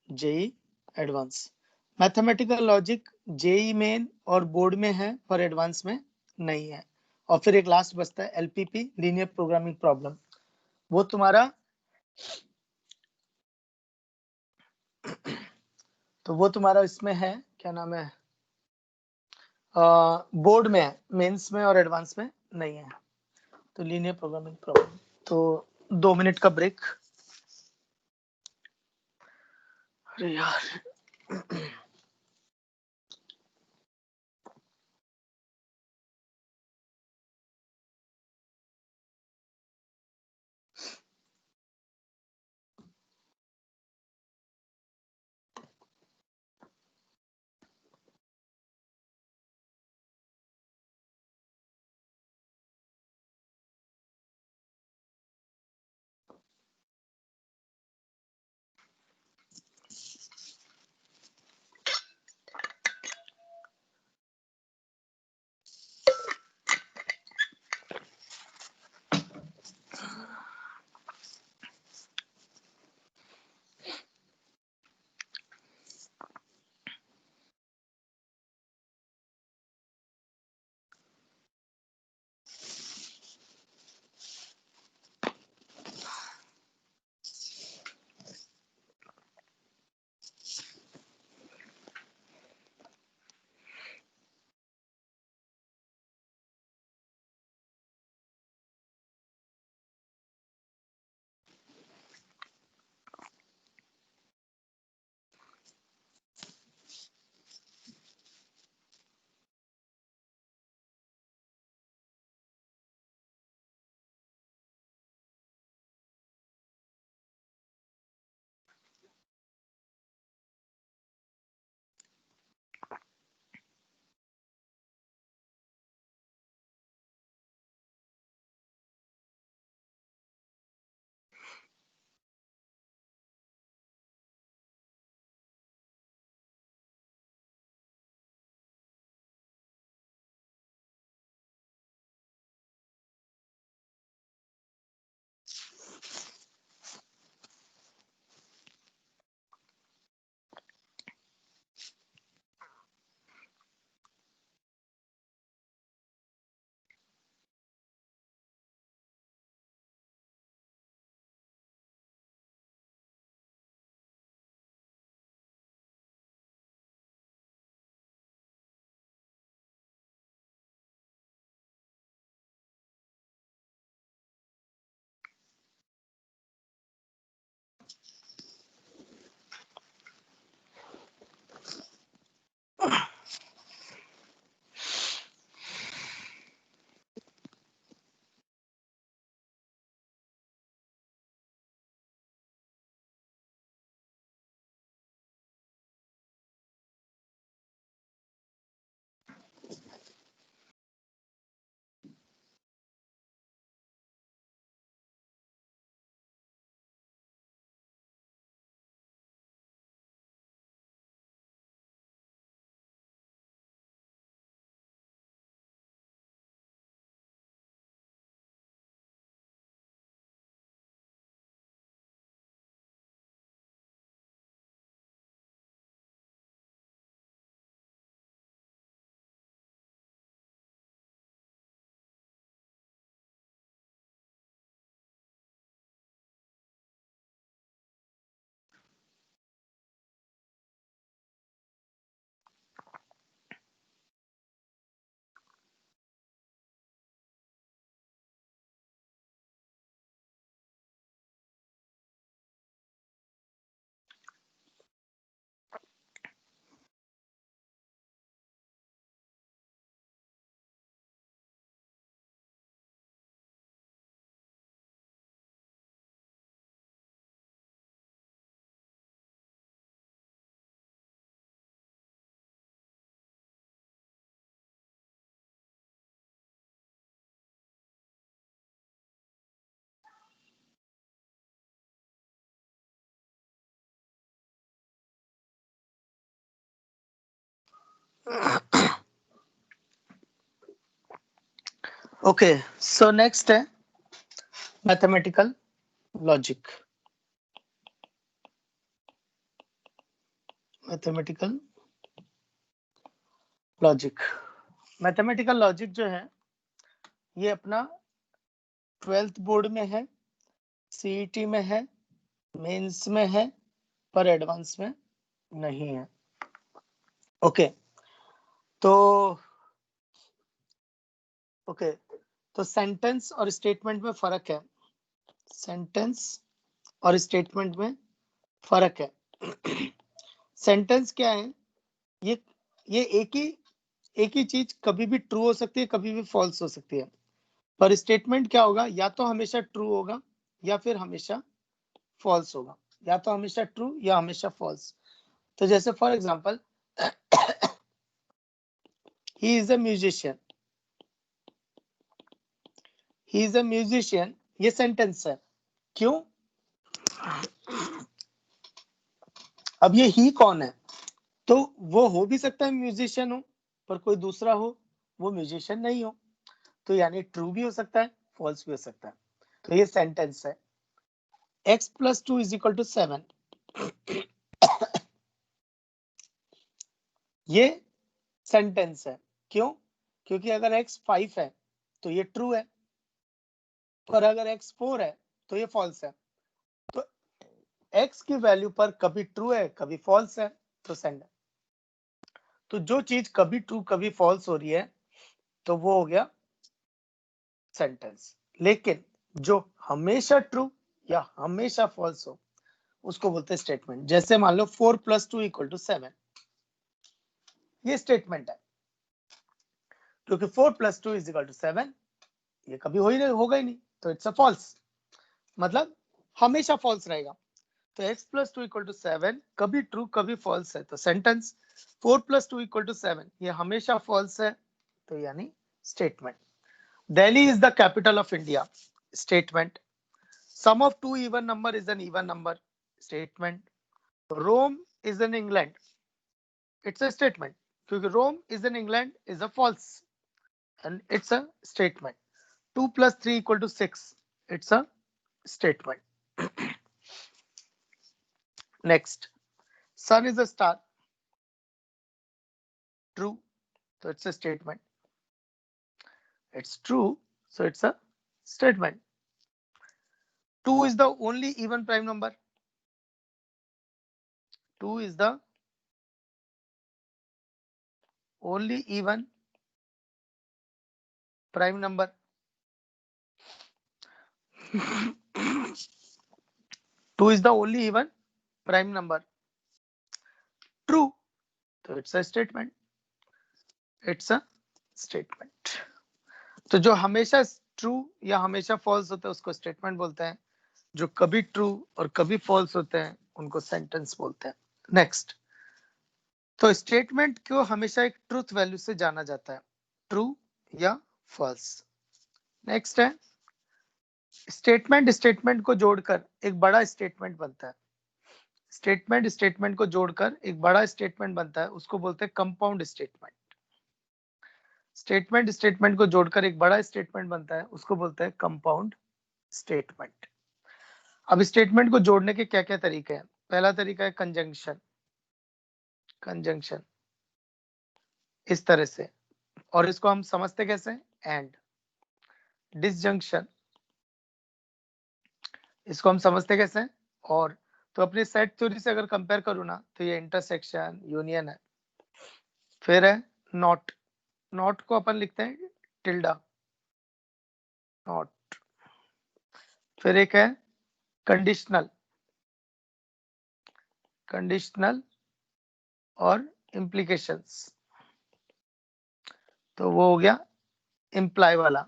JEE advance. Mathematical logic JEE main और बोर्ड में है, पर एडवांस में नहीं है। और फिर एक लास्ट बचता है एलपीपी, लीनियर प्रोग्रामिंग प्रॉब्लम। वो तुम्हारा तो वो तुम्हारा इसमें है, क्या नाम है, बोर्ड में है, मेंस में और एडवांस में नहीं है। तो लीनियर प्रोग्रामिंग प्रॉब्लम। तो 2 मिनट का ब्रेक। अरे यार ओके, सो नेक्स्ट है mathematical logic. Mathematical logic, mathematical logic जो है ये अपना 12th बोर्ड में है, सीईटी में है, मेंस में है, पर एडवांस में नहीं है। ओके तो तो सेंटेंस और स्टेटमेंट में फर्क है। सेंटेंस और स्टेटमेंट में फर्क है। सेंटेंस क्या है? ये एक ही चीज कभी भी ट्रू हो सकती है, कभी भी फॉल्स हो सकती है। पर स्टेटमेंट क्या होगा? या तो हमेशा ट्रू होगा या फिर हमेशा फॉल्स होगा, या तो हमेशा ट्रू या हमेशा फॉल्स। तो जैसे for example, he is a musician, he is a musician, ये सेंटेंस है। क्यों? अब ये ही कौन है? तो वो हो भी सकता है म्यूजिशियन हो, पर कोई दूसरा हो, वो म्यूजिशियन नहीं हो। तो यानी ट्रू भी हो सकता है, फॉल्स भी हो सकता है। तो ये सेंटेंस है। x plus 2 is equal to 7, ये सेंटेंस है। क्यों? क्योंकि अगर x 5 है तो ये ट्रू है, पर अगर x 4 है तो ये फॉल्स है। तो x की वैल्यू पर कभी ट्रू है, कभी फॉल्स है, तो सेंड है। तो जो चीज कभी ट्रू कभी फॉल्स हो रही है तो वो हो गया सेंटेंस। लेकिन जो हमेशा ट्रू या हमेशा फॉल्स हो उसको बोलते हैं स्टेटमेंट। जैसे मान लो 4 + 2 = 7, ये स्टेटमेंट है, क्योंकि 4 + 2 = 7 ये कभी होगा ही नहीं, तो इट्स अ फॉल्स, मतलब हमेशा फॉल्स रहेगा। तो x + 2 = 7 कभी ट्रू कभी फॉल्स है, तो सेंटेंस। 4 + 2 = 7 ये हमेशा फॉल्स है, तो यानी statement. Delhi is the capital of India, statement. Sum of two even number is an even number, statement. Rome is in England, it's a statement, क्योंकि Rome is in England is a false and it's a statement. 2 + 3 = 6, it's a statement. Next, sun is a star, true, so it's a statement. It's true, so it's a statement. 2 is the only even prime number, 2 is the only even prime number. 2 is the only even prime number, true, so it's a statement. It's a statement. तो जो हमेशा ट्रू या हमेशा फॉल्स होता है उसको स्टेटमेंट बोलते हैं, जो कभी ट्रू और कभी फॉल्स होते हैं उनको सेंटेंस बोलते हैं। नेक्स्ट, तो स्टेटमेंट को हमेशा एक ट्रूथ वैल्यू से जाना जाता है, ट्रू या फॉल्स। नेक्स्ट है स्टेटमेंट को जोड़कर एक बड़ा स्टेटमेंट बनता है। स्टेटमेंट को जोड़कर एक बड़ा स्टेटमेंट बनता है, उसको बोलते हैं कंपाउंड स्टेटमेंट। स्टेटमेंट को जोड़कर एक बड़ा स्टेटमेंट बनता है, उसको बोलते हैं कंपाउंड स्टेटमेंट। अब स्टेटमेंट को जोड़ने के क्या क्या तरीके हैं? पहला तरीका है कंजंक्शन, कंजंक्शन इस तरह से, और इसको हम समझते कैसे? एंड। डिसजंक्शन, इसको हम समझते कैसे? और। तो अपनी सेट थ्योरी से अगर कंपेयर करूँ ना, तो ये इंटरसेक्शन, यूनियन है। फिर है नॉट, नॉट को अपन लिखते हैं टिल्डा, नॉट। फिर एक है कंडीशनल, कंडीशनल और इम्प्लीकेशंस, तो वो हो गया इम्प्लाई वाला,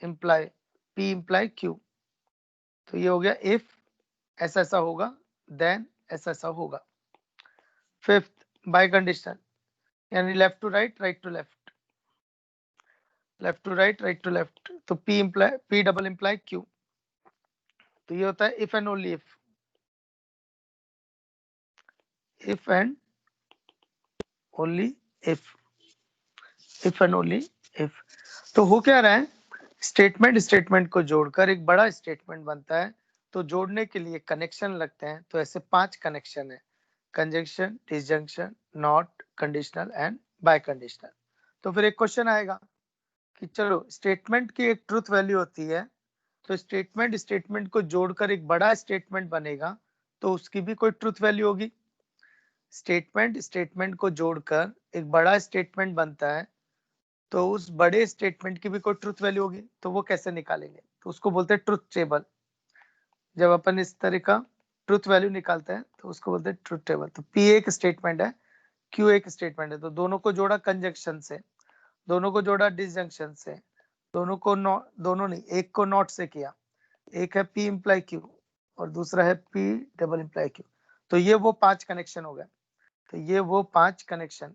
इम्प्लाई, पी इम्प्लाई क्यू। तो ये हो गया इफ ऐसा ऐसा होगा, देन ऐसा ऐसा होगा। फिफ्थ बाय कंडीशन, यानी left to right, right to left, left to right, right to left. तो p imply, p double imply q. तो ये होता है if and only if and only if and only if. तो हो क्या रहा है, स्टेटमेंट को जोड़कर एक बड़ा स्टेटमेंट बनता है। तो जोड़ने के लिए कनेक्शन लगते हैं, तो ऐसे 5 कनेक्शन है, conjunction, disjunction, not, conditional and bye conditional. तो फिर एक क्वेश्चन आएगा कि चलो स्टेटमेंट की एक ट्रुथ वैल्यू होती है, तो स्टेटमेंट को जोड़कर एक बड़ा स्टेटमेंट बनेगा, तो उसकी भी कोई ट्रुथ वैल्यू होगी। स्टेटमेंट को जोड़कर एक बड़ा स्टेटमेंट बनता है, तो उस बड़े स्टेटमेंट की भी कोई ट्रुथ वैल्यू होगी। तो वो कैसे निकालेंगे, तो उसको बोलते हैं ट्रुथ टेबल। जब अपन इस तरह का ट्रुथ वैल्यू निकालते हैं तो उसको बोलते हैं ट्रुथ टेबल। तो P एक स्टेटमेंट है, Q एक स्टेटमेंट है, तो दोनों को जोड़ा कंजंक्शन से, दोनों को जोड़ा डिसजंक्शन से, दोनों नहीं, एक को नॉट से किया। एक है P इम्प्लाई Q और दूसरा है P डबल इम्प्लाई Q। तो ये वो 5 कनेक्शन हो गए। तो ये वो 5 connection,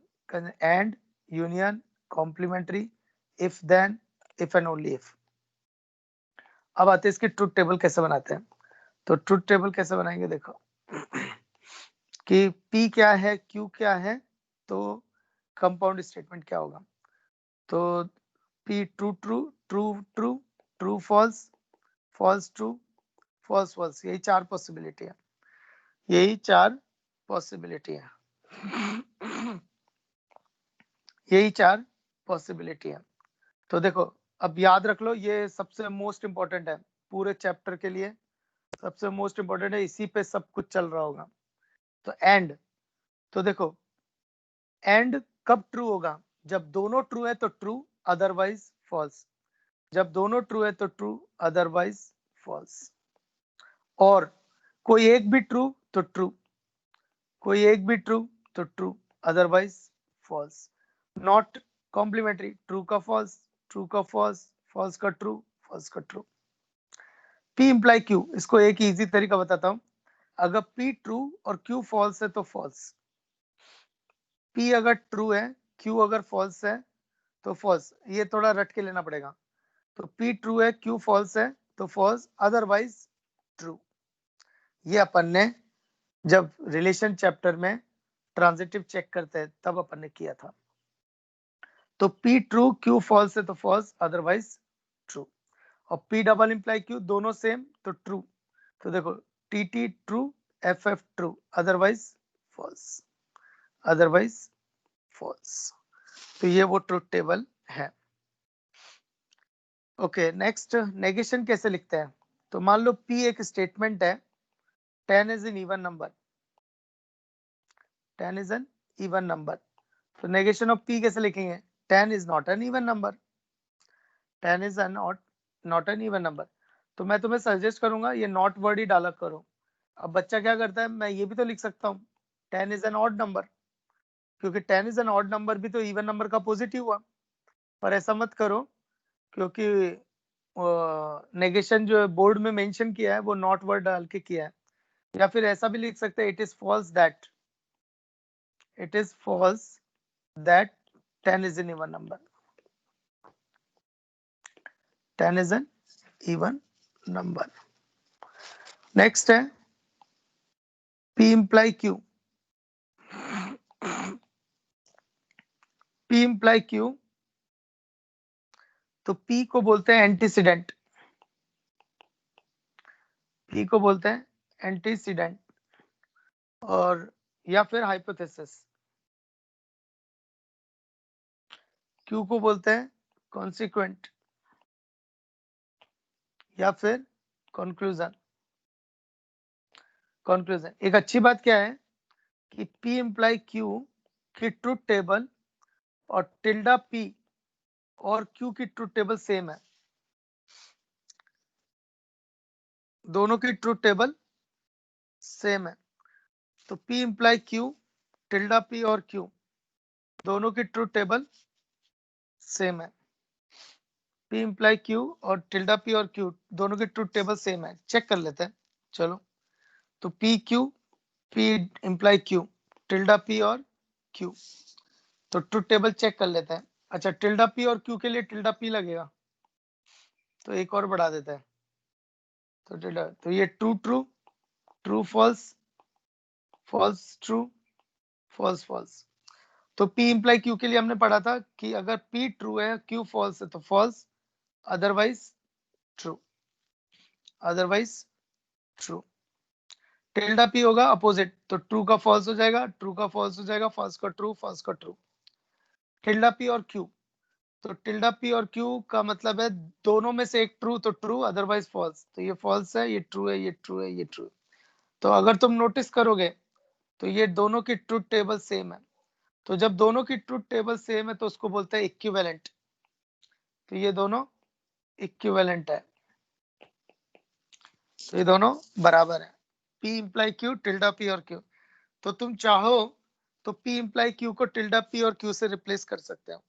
and, union, complementary, if then, if and only if. अब आते हैं इसकी ट्रुथ टेबल कैसे बनाते हैं। तो ट्रुथ टेबल कैसे बनाएंगे, देखो कि P क्या है, Q क्या है, तो कंपाउंड स्टेटमेंट क्या होगा। तो P true true true true true false false true false false, यही 4 पॉसिबिलिटी है, यही 4 पॉसिबिलिटी है, यही 4 पॉसिबिलिटी है। तो देखो अब याद रख लो, ये सबसे मोस्ट इंपॉर्टेंट है पूरे चैप्टर के लिए, सबसे मोस्ट इंपॉर्टेंट है, इसी पे सब कुछ चल रहा होगा। तो एंड, तो देखो एंड कब ट्रू होगा, जब दोनों ट्रू है तो ट्रू, अदरवाइज फॉल्स। जब दोनों ट्रू है तो ट्रू, अदरवाइज फॉल्स। और कोई एक भी ट्रू तो ट्रू, कोई एक भी ट्रू तो true, otherwise false. Not complementary, true का फॉल्स, ट्रू का फॉल्स, फॉल्स का ट्रू, फॉल्स का ट्रू। P इम्प्लाई Q, इसको एक इजी तरीका बताता हूं। अगर P ट्रू और Q फॉल्स है तो फॉल्स, P अगर ट्रू है, Q अगर फॉल्स है तो फॉल्स। ये थोड़ा रट के लेना पड़ेगा। तो P ट्रू है, Q फॉल्स है तो फॉल्स, अदरवाइज ट्रू। ये अपन ने जब रिलेशन चैप्टर में ट्रांजिटिव चेक करते हैं तब अपन ने किया था। तो P ट्रू, Q फॉल्स है तो फॉल्स, अदरवाइज ट्रू। और P डबल इम्प्लाई Q दोनों सेम तो ट्रू। तो देखो TT true, FF true, otherwise false, otherwise false. तो ये वो ट्रुथ टेबल है। ओके, नेक्स्ट नेगेशन कैसे लिखते हैं। तो मान लो P एक स्टेटमेंट है, 10 is an even number, 10 is an even number. तो नेगेशन ऑफ P कैसे लिखेंगे, 10 is not an even number, 10 is not an even number. तो मैं तुम्हें सजेस्ट करूंगा ये नॉट वर्ड ही डाला करो। अब बच्चा क्या करता है, मैं ये भी तो लिख सकता हूँ 10 इज एन ऑड नंबर, क्योंकि 10 इज एन ऑड नंबर भी तो इवन नंबर का पॉजिटिव हुआ। पर ऐसा मत करो, क्योंकि नेगेशन जो बोर्ड में मेंशन किया है वो नॉट वर्ड डाल के किया है। या फिर ऐसा भी लिख सकते हैं, it is false that, it is false that 10 is an even number, 10 is an even number। Next है P imply Q, P imply Q, तो P को बोलते हैं एंटीसीडेंट, P को बोलते हैं एंटीसीडेंट, और या फिर हाइपोथेसिस। Q को बोलते हैं कॉन्सिक्वेंट या फिर कंक्लूजन। कंक्लूजन एक अच्छी बात क्या है कि P इम्प्लाई Q की ट्रुथ टेबल और टिल्डा P और Q की ट्रुथ टेबल सेम है, दोनों की ट्रुथ टेबल सेम है। तो P imply Q, tilde P और Q दोनों की ट्रुथ टेबल सेम है। P इम्प्लाई Q और टिल्डा P और Q दोनों की ट्रुथ टेबल सेम है, चेक कर लेते हैं। चलो, तो P Q, P imply Q, tilde P और Q, तो ट्रुथ टेबल चेक कर लेते हैं। अच्छा, टिल्डा P और Q के लिए टिल्डा P लगेगा, तो एक और बढ़ा देते हैं। तो टिल्डा, तो ये true true, true false, false true, false false. तो P इम्प्लाई Q के लिए हमने पढ़ा था कि अगर P ट्रू है Q फॉल्स है तो false, otherwise true, otherwise true. Tilde P होगा अपोजिट, तो ट्रू का फॉल्स हो जाएगा, ट्रू का फॉल्स हो जाएगा, फॉल्स का ट्रू, फॉल्स का ट्रू। टिल्डा P और Q, तो टिल्डा P और Q का मतलब है दोनों में से एक ट्रू तो ट्रू, अदरवाइज फॉल्स। तो ये फॉल्स है, ये ट्रू है, ये ट्रू है, ये ट्रू। तो अगर तुम नोटिस करोगे तो ये दोनों की ट्रूथ टेबल सेम है। तो जब दोनों की ट्रूथ टेबल सेम है तो उसको बोलते हैं इक्विवेलेंट। तो ये दोनों इक्विवेलेंट है, तो ये दोनों बराबर है। P imply Q, tilde P और Q। तो तुम चाहो तो P इम्प्लाई Q को टिल्डा P और Q से रिप्लेस कर सकते हो।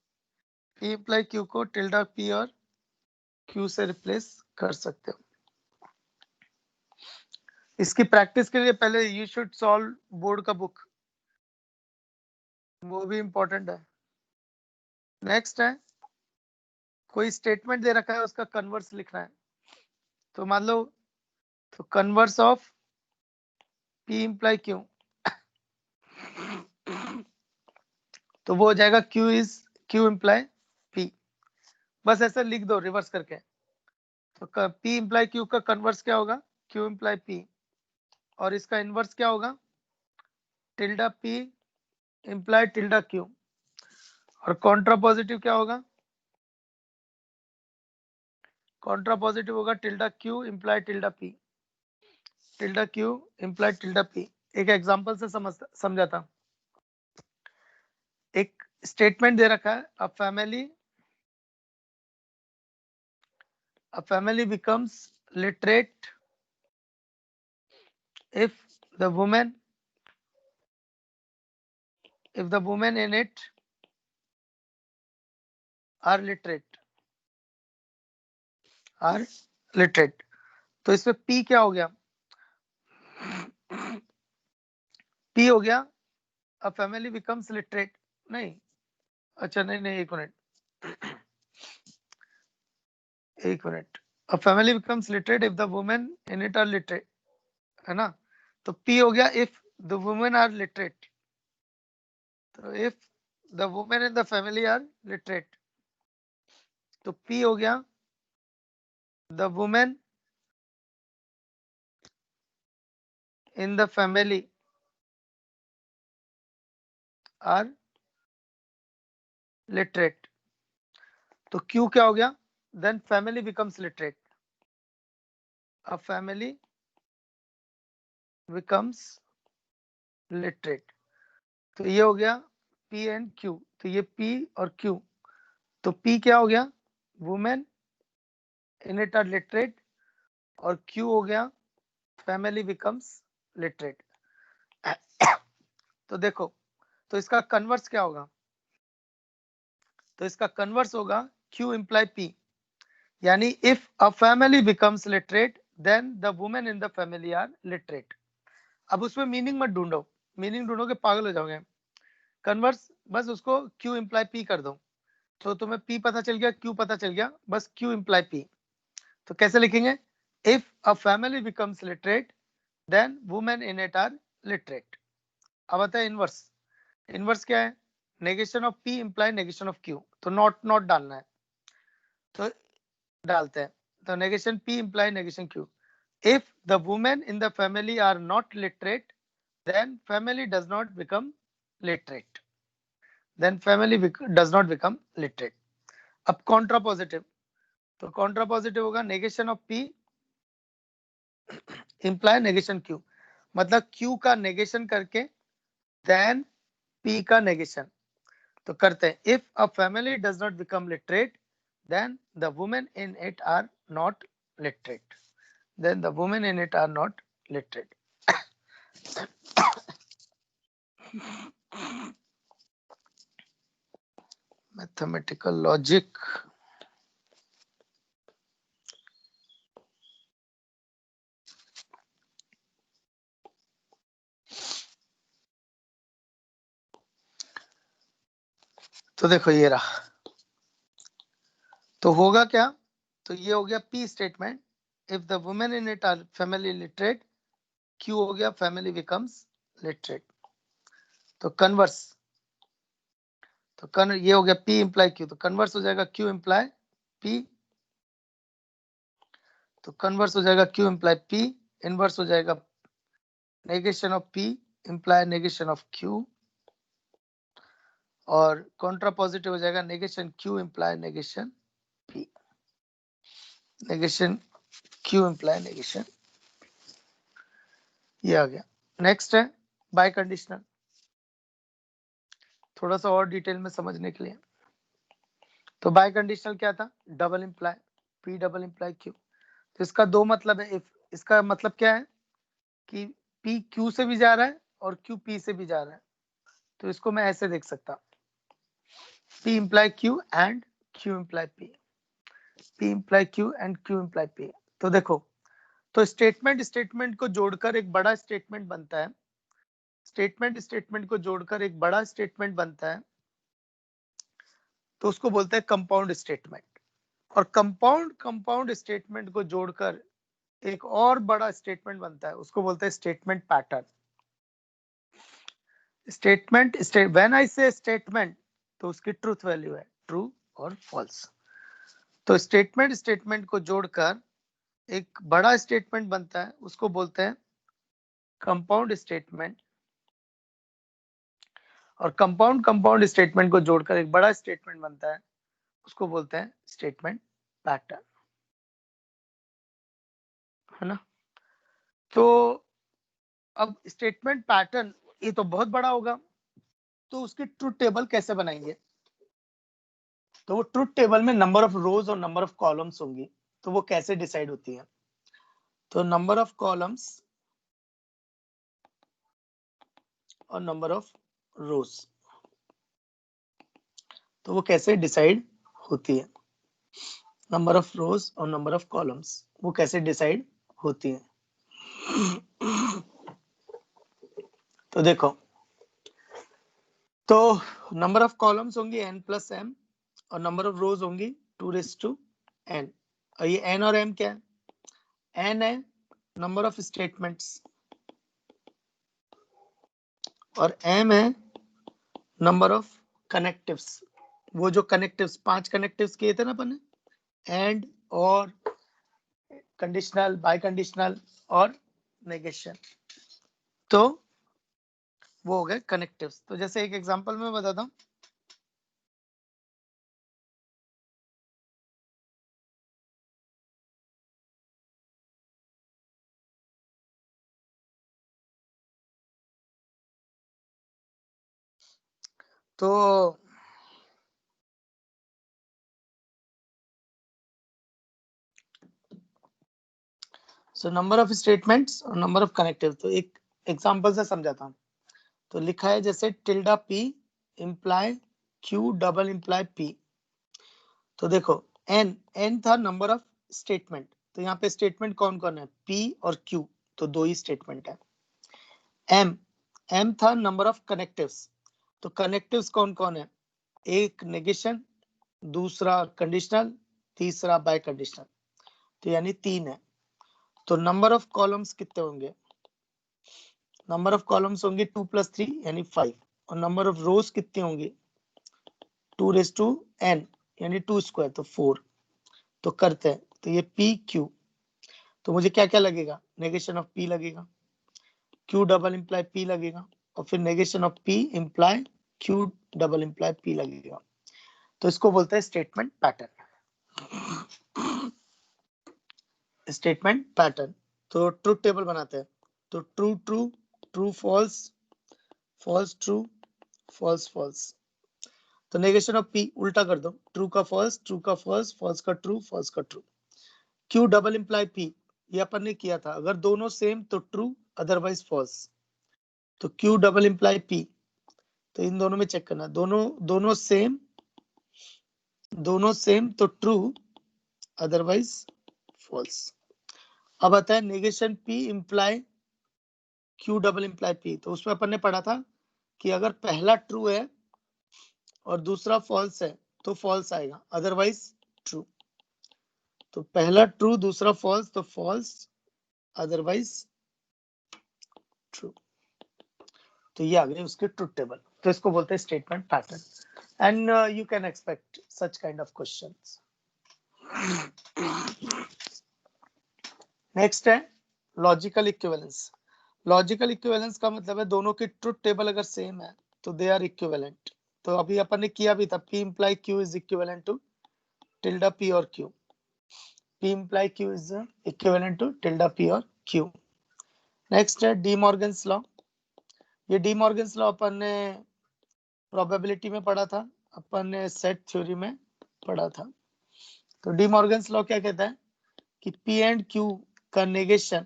P इम्प्लाई Q को टिल्डा P और Q से रिप्लेस कर सकते हो। इसकी प्रैक्टिस के लिए पहले यू शुड सॉल्व बोर्ड का बुक, वो भी इंपॉर्टेंट है। नेक्स्ट है, कोई स्टेटमेंट दे रखा है, उसका कन्वर्स लिखना है। तो मान लो, तो converse of P imply Q, तो वो हो जाएगा Q इम्प्लाई P। बस ऐसा लिख दो रिवर्स करके। तो P इम्प्लाई Q का कन्वर्स क्या होगा? Q imply P। और इसका इनवर्स क्या होगा? Tilde P imply tilde Q। और कॉन्ट्रा पॉजिटिव क्या होगा? कॉन्ट्रा पॉजिटिव होगा tilde Q imply tilde P। Tilde Q imply tilde P। एक एग्जांपल से समझाता। एक स्टेटमेंट दे रखा है, a family becomes literate if the woman in it are literate, तो इसमें P क्या हो गया? P हो गया a family becomes literate, नहीं, अच्छा नहीं, एक minute, a family becomes literate if the women in it are literate, है ना? तो P हो गया if the women are literate, तो if the women in the family are literate, तो P हो गया the women in the family are literate, तो Q क्या हो गया? Then family becomes literate, a family becomes literate, तो ये हो गया P and Q। तो ये P और Q, तो P क्या हो गया? Women in it are literate, और Q हो गया family becomes literate। तो देखो, तो इसका कन्वर्स क्या होगा? तो इसका कन्वर्स होगा Q इम्प्लाई P, यानी if a family becomes literate then the women in the family are literate. अब उसमें मीनिंग मत ढूंढो, मीनिंग ढूंढोगे पागल हो जाओगे। कन्वर्स बस उसको Q इम्प्लाई P कर दो, तो तुम्हें P पता चल गया, Q पता चल गया, बस Q इम्प्लाई P। तो कैसे लिखेंगे? If a family becomes literate then women in it are literate. अब आता है इनवर्स। इनवर्स क्या है? Negation of P imply negation of Q, तो नॉट डालना है, तो डालते हैं। तो negation P imply negation Q। If the women in the family are not literate, then family does not become literate. Then family does not become literate. अब कॉन्ट्रा पॉजिटिव, तो कॉन्ट्रा पॉजिटिव होगा negation of P imply negation Q, मतलब Q का नेगेशन करके देन P का नेगेशन। तो करते हैं, if a family does not become literate, then the women in it are not literate. Then the women in it are not literate. Mathematical logic. तो देखो ये रहा, तो होगा क्या? तो ये हो गया P statement, if the women in it are family literate, Q हो गया फैमिली बिकम्स लिटरेट। तो कन्वर्स तो ये हो गया P इम्प्लाई Q, तो कन्वर्स हो जाएगा Q इम्प्लाई P, तो कन्वर्स हो जाएगा Q इम्प्लाई P, इनवर्स हो जाएगा negation of P imply negation of Q, और कॉन्ट्रा पॉजिटिव हो जाएगा negation Q imply negation P, negation Q imply negation, ये आ गया। नेक्स्ट है बाय कंडीशनल, थोड़ा सा और डिटेल में समझने के लिए। तो बाय कंडीशनल क्या था, double imply P double imply Q। तो इसका दो मतलब है, इसका मतलब क्या है कि P Q से भी जा रहा है और Q P से भी जा रहा है। तो इसको मैं ऐसे देख सकता, P imply Q and Q imply P, P imply Q and Q imply P। तो देखो, तो स्टेटमेंट को जोड़कर एक बड़ा स्टेटमेंट बनता है, स्टेटमेंट को जोड़कर एक बड़ा स्टेटमेंट बनता है, तो उसको बोलते हैं कंपाउंड स्टेटमेंट। और कंपाउंड स्टेटमेंट को जोड़कर एक और बड़ा स्टेटमेंट बनता है, उसको बोलते हैं स्टेटमेंट पैटर्न। व्हेन आई से स्टेटमेंट, तो उसकी ट्रूथ वैल्यू है ट्रू और फॉल्स। तो स्टेटमेंट को जोड़कर एक बड़ा स्टेटमेंट बनता है, उसको बोलते हैं कंपाउंड स्टेटमेंट। और कंपाउंड स्टेटमेंट को जोड़कर एक बड़ा स्टेटमेंट बनता है, उसको बोलते हैं स्टेटमेंट पैटर्न, है ना। तो अब स्टेटमेंट पैटर्न ये तो बहुत बड़ा होगा, तो उसकी ट्रूथ टेबल कैसे बनाएंगे। तो वो ट्रूथ टेबल में नंबर ऑफ रोज और नंबर ऑफ कॉलम्स होंगी, तो वो कैसे डिसाइड होती है। तो नंबर ऑफ कॉलम्स और नंबर ऑफ रोज, तो वो कैसे डिसाइड होती है, नंबर ऑफ रोज और नंबर ऑफ कॉलम्स वो कैसे डिसाइड होती है। तो देखो, तो नंबर ऑफ कॉलम्स होंगी n प्लस m और नंबर ऑफ रोज होंगी 2n। और ये n और m क्या है, n है नंबर ऑफ स्टेटमेंट्स और m है नंबर ऑफ कनेक्टिव्स। वो जो कनेक्टिव्स 5 कनेक्टिव्स किए थे ना अपन ने, एंड और कंडीशनल, बाय कंडीशनल और नेगेशन, तो वो हो गए कनेक्टिव्स। तो जैसे एक एग्जांपल में बताता हूँ, तो सो नंबर ऑफ स्टेटमेंट्स और नंबर ऑफ कनेक्टिव, तो एक एग्जांपल से समझाता हूँ। तो लिखा है जैसे tilde P imply Q double imply P। तो देखो n था नंबर ऑफ स्टेटमेंट, तो यहाँ पे स्टेटमेंट कौन कौन है, P और Q, तो दो ही स्टेटमेंट है। m था नंबर ऑफ कनेक्टिव्स, तो कनेक्टिव्स कौन कौन है, एक नेगेशन, दूसरा कंडीशनल, तीसरा बाय कंडीशनल, तो यानी 3 है। तो नंबर ऑफ कॉलम्स कितने होंगे, नंबर ऑफ कॉलम्स होंगे 2 प्लस 3 यानी 5, और नंबर ऑफ रोज कितनी होंगी 2 रेज टू n यानी 2 स्क्वायर, तो 4। तो करते हैं, तो ये p q, तो मुझे क्या क्या लगेगा, नेगेशन ऑफ p लगेगा, q डबल इम्प्लाई p लगेगा, और फिर negation of p imply q double imply p लगेगा। तो इसको बोलते हैं स्टेटमेंट पैटर्न, स्टेटमेंट पैटर्न। तो ट्रूथ टेबल बनाते हैं, तो true true, true false, false true, false false. तो नेगेशन ऑफ p उल्टा कर दो, ट्रू का फॉल्स, ट्रू का फॉल्स, फॉल्स का ट्रू, फॉल्स का true. q double imply p, ये अपन ने किया था, अगर दोनों सेम तो ट्रू, अदरवाइज फॉल्स। तो q डबल इम्प्लाई p, तो इन दोनों में चेक करना, दोनों सेम तो ट्रू, अदरवाइज फॉल्स। अब आता है negation p imply q double imply p, तो उसमें अपन ने पढ़ा था कि अगर पहला ट्रू है और दूसरा फॉल्स है तो फॉल्स आएगा, अदरवाइज ट्रू। तो पहला ट्रू दूसरा फॉल्स, तो फॉल्स, अदरवाइज ट्रू। तो ये आ गई उसकी ट्रूथ टेबल, तो इसको बोलते हैं statement pattern. and you can expect such kind of questions. Next है लॉजिकल इक्विवेलेंस. लॉजिकल इक्विवेलेंस का मतलब है दोनों की ट्रुथ टेबल अगर सेम है तो दे आर इक्विवेलेंट. तो अभी अपन ने किया भी था, P imply Q is equivalent to tilde P or Q. P imply Q is equivalent to tilde P or Q. Next है डी मॉर्गन्स लॉ. ये डी मॉर्गन्स लॉ अपन ने प्रोबेबिलिटी में पढ़ा था, अपन ने सेट थ्योरी में पढ़ा था. तो डी मॉर्गन्स लॉ क्या कहता है कि P एंड Q का नेगेशन,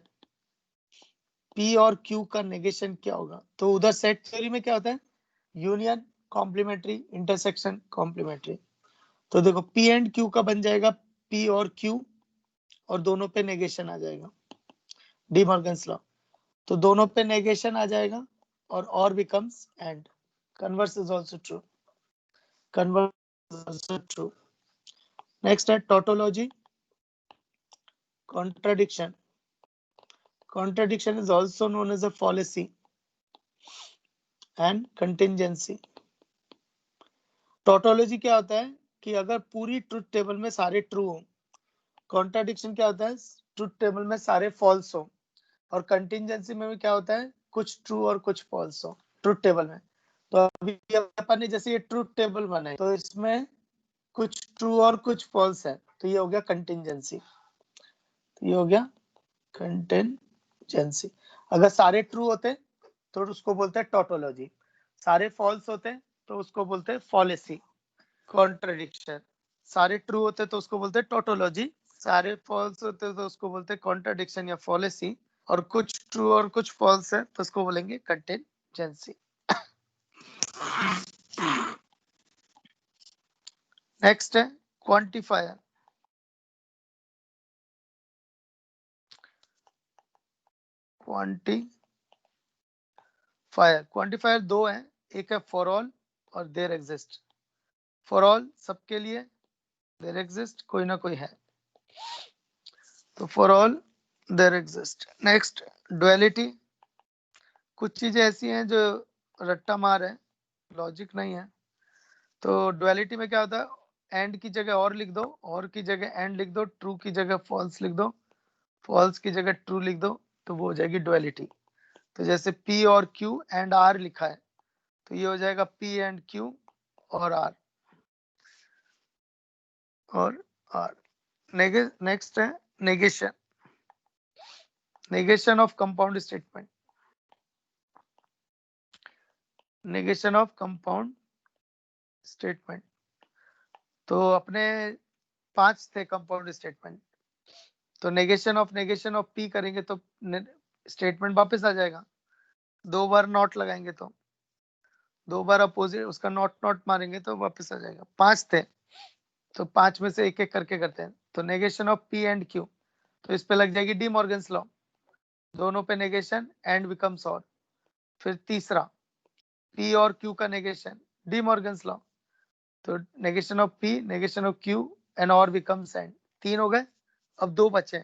P और Q का नेगेशन क्या होगा. तो उधर सेट थ्योरी में क्या होता है, यूनियन, कॉम्प्लीमेंट्री, इंटरसेक्शन, कॉम्प्लीमेंट्री. तो देखो P एंड Q का बन जाएगा P और Q और दोनों पे नेगेशन आ जाएगा, डी मॉर्गन्स लॉ. तो दोनों पे नेगेशन आ जाएगा और becomes and. Converse is also true. Converse is also true. Next है tautology. Contradiction. Contradiction is also known as a fallacy and contingency. Tautology क्या होता है कि अगर पूरी ट्रुथ टेबल में सारे ट्रू हो. कॉन्ट्राडिक्शन क्या होता है, ट्रुथ टेबल में सारे फॉल्स हो. और कंटिंजेंसी में भी क्या होता है, कुछ ट्रू और कुछ फॉल्स हो ट्रुथ टेबल में. तो अभी अपन ने जैसे ये ट्रुथ टेबल बनाई तो इसमें कुछ ट्रू और कुछ फॉल्स है, तो ये हो गया कंटिंजेंसी. तो ये हो गया कंटिंजेंसी. अगर सारे ट्रू होते तो उसको बोलते हैं टोटोलॉजी. सारे फॉल्स होते तो उसको बोलते हैं फॉलेसी. कॉन्ट्रडिक्शन. सारे ट्रू होते तो उसको बोलते हैं टोटोलॉजी, सारे फॉल्स होते तो उसको बोलते हैं कॉन्ट्रडिक्शन या फॉलेसी, और कुछ ट्रू और कुछ फॉल्स है तो उसको बोलेंगे कंटिंजेंसी. नेक्स्ट है क्वांटिफायर. क्वांटिफायर दो है, एक है फॉर ऑल और देयर एग्जिस्ट. फॉर ऑल सबके लिए, देयर एग्जिस्ट कोई ना कोई है. तो for all there exist. Next duality. कुछ चीजें ऐसी हैं जो रट्टा मार है, लॉजिक नहीं है. तो डुअलिटी में क्या होता है, एंड की जगह और लिख दो, और की जगह एंड लिख दो, ट्रू की जगह फॉल्स लिख दो, फॉल्स की जगह ट्रू लिख दो, तो वो हो जाएगी डुअलिटी. तो जैसे P और Q एंड R लिखा है तो ये हो जाएगा P एंड Q और R और R. नेक्स्ट है negation. Negation of compound statement. Negation of compound statement. तो अपने 5 थे कंपाउंड स्टेटमेंट. तो नेगेशन ऑफ P करेंगे तो स्टेटमेंट वापस आ जाएगा. 2 बार नॉट लगाएंगे तो 2 बार अपोजिट उसका नॉट मारेंगे तो वापस आ जाएगा. 5 थे तो 5 में से एक एक करके करते हैं. तो negation of P and Q, तो इस पे लग जाएगी डी मॉर्गन्स लॉ. दोनों पे नेगेशन एंड बिकम्स और. फिर तीसरा P और Q का नेगेशन, डी मॉर्गन्स लॉ. तो negation of P, negation of Q and और बिकम्स एंड. 3 हो गए. अब 2 बचे.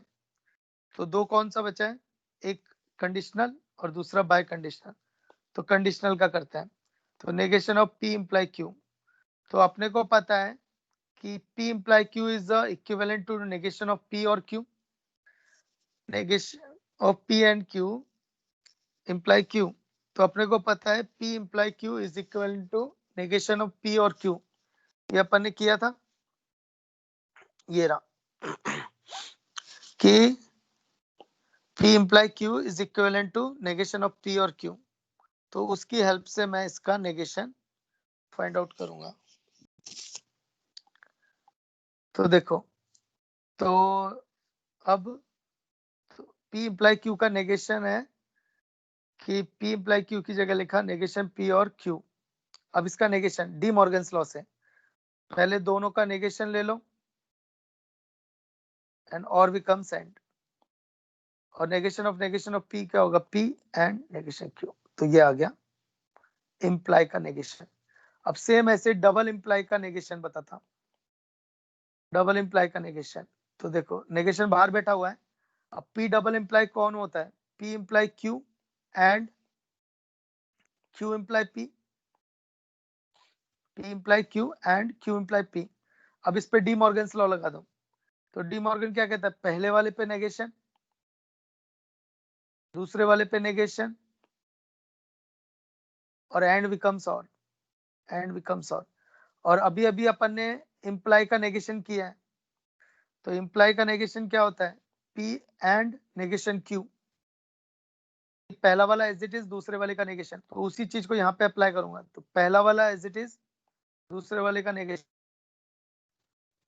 तो 2 कौन सा बचा है, एक कंडीशनल और दूसरा बाय कंडीशनल. तो कंडीशनल का करते हैं. तो negation of P imply Q. तो अपने को पता है कि P imply Q is the equivalent to negation of P और Q. Negation of P and Q imply Q. तो अपने को पता है P imply Q is equivalent to negation of P और Q. ये अपन ने किया था, ये रहा कि P imply Q is equivalent to negation of P और Q. तो उसकी हेल्प से मैं इसका नेगेशन फाइंड आउट करूंगा. तो देखो, तो अब P इम्प्लाई Q का नेगेशन है कि P इम्प्लाई Q की जगह लिखा नेगेशन P और Q. अब इसका नेगेशन डी मॉर्गन्स लॉ से पहले दोनों का नेगेशन ले लो एंड और बिकम्स एंड. और नेगेशन ऑफ P क्या होगा, P एंड नेगेशन Q. तो ये आ गया इम्प्लाई का नेगेशन. अब सेम ऐसे डबल इम्प्लाई का नेगेशन बताता. डबल इम्प्लाई का नेगेशन, तो देखो नेगेशन बाहर बैठा हुआ है. अब P डबल इम्प्लाई कौन होता है, P imply Q and Q imply P. P imply Q and Q imply P। अब इस पे डी मॉर्गन्स लॉ लगा दो। तो डी मॉर्गन क्या कहता है, पहले वाले पे नेगेशन, दूसरे वाले पे नेगेशन, और एंड बिकम्स और, एंड बिकम्स और अभी अभी अपन ने इम्प्लाई का नेगेशन किया है, तो इम्प्लाई का नेगेशन क्या होता है, P एंड नेगेशन Q। पहला वाला एज इट इज, दूसरे वाले का नेगेशन, तो उसी चीज को यहाँ पे अप्लाई करूंगा। तो पहला वाला एज इट इज, दूसरे वाले का नेगेशन,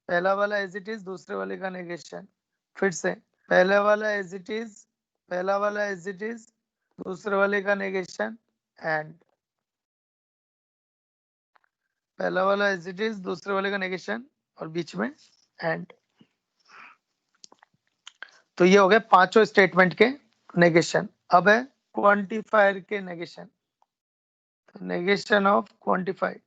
पहला वाला एज इट इज, दूसरे वाले का नेगेशन, फिर से पहला वाला एज इट इज, पहला वाला एज इट इज, दूसरे वाले का नेगेशन, एंड पहला वाला एज इट इज, दूसरे वाले का नेगेशन, और बीच में एंड। तो ये हो गए पांचों स्टेटमेंट के नेगेशन। अब है क्वांटिफायर के नेगेशन। तो negation of quantified,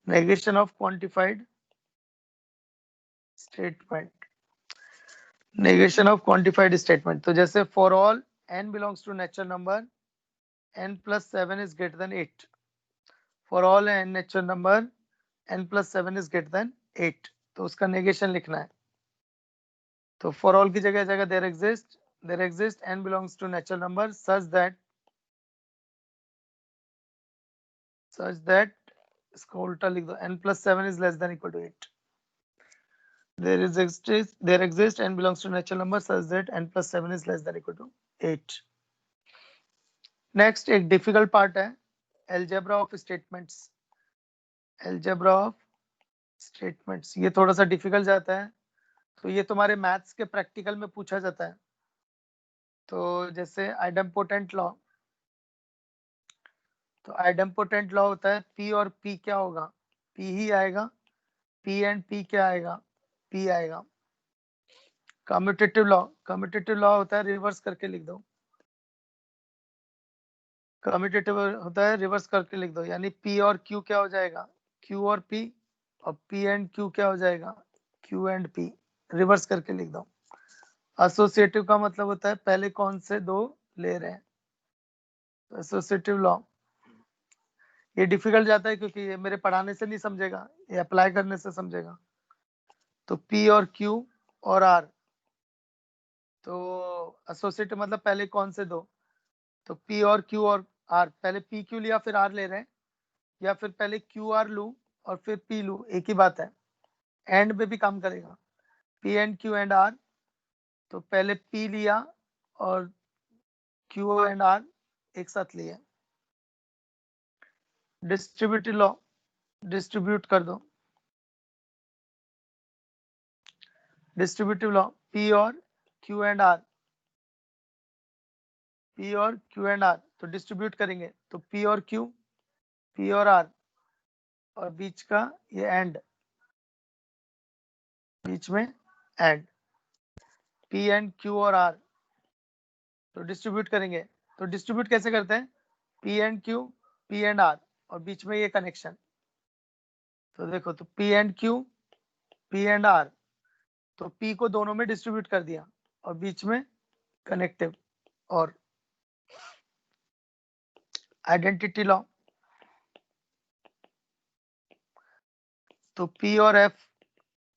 negation of quantified statement, negation of quantified statement। तो जैसे for all n belongs to natural number, n plus 7 is greater than 8, for all n natural number, n plus 7 is greater than 8, तो उसका negation लिखना है। तो for all की जगह जगह there exist n belongs to natural number such that इसको उल्टा लिख दो, n plus 7 is less than equal to 8। there exists n belongs to natural number such that n plus 7 is less than equal to 8। Next एक डिफिकल्ट पार्ट है, algebra of statements. Algebra of statements ये थोड़ा सा डिफिकल्ट जाता है, तो ये तुम्हारे मैथ्स के प्रैक्टिकल में पूछा जाता है। तो जैसे आइडेम्पोटेंट लॉ, तो आइडेम्पोटेंट लॉ होता है P और P क्या होगा, P ही आएगा, P एंड P क्या आएगा, P आएगा। कम्यूटेटिव लॉ होता है, रिवर्स करके लिख दो, कम्यूटेटिव होता है रिवर्स करके लिख दो, यानी P और Q क्या हो जाएगा, Q और P, और P एंड Q क्या हो जाएगा, Q एंड P, रिवर्स करके लिख दो। एसोसिएटिव का मतलब होता है पहले कौन से दो ले रहे हैं, एसोसिएटिव लॉ। ये डिफिकल्ट जाता है क्योंकि ये मेरे पढ़ाने से नहीं समझेगा, ये अप्लाई करने से समझेगा। तो P और Q और R, तो एसोसिएटिव मतलब पहले कौन से दो, तो P और Q और R, पहले P Q लिया फिर R ले रहे हैं, या फिर पहले क्यू आर लू और फिर पी लू, एक ही बात है, एंड में भी काम करेगा। P and Q and R, तो पहले पी लिया और क्यू एंड आर एक साथ लिए। डिस्ट्रीब्यूटिव लॉ, डिस्ट्रीब्यूट कर दो, डिस्ट्रीब्यूटिव लॉ, पी और क्यू एंड आर, पी और क्यू एंड आर, तो डिस्ट्रीब्यूट करेंगे तो पी और क्यू, पी और आर, और बीच का ये एंड, बीच में एंड, पी एंड क्यू और आर, तो डिस्ट्रीब्यूट करेंगे। तो डिस्ट्रीब्यूट कैसे करते हैं, P and Q, P and R, और बीच में ये कनेक्शन। तो देखो, तो P and Q, P and R, तो पी को दोनों में डिस्ट्रीब्यूट कर दिया और बीच में कनेक्टिव। और आइडेंटिटी लॉ, तो पी और एफ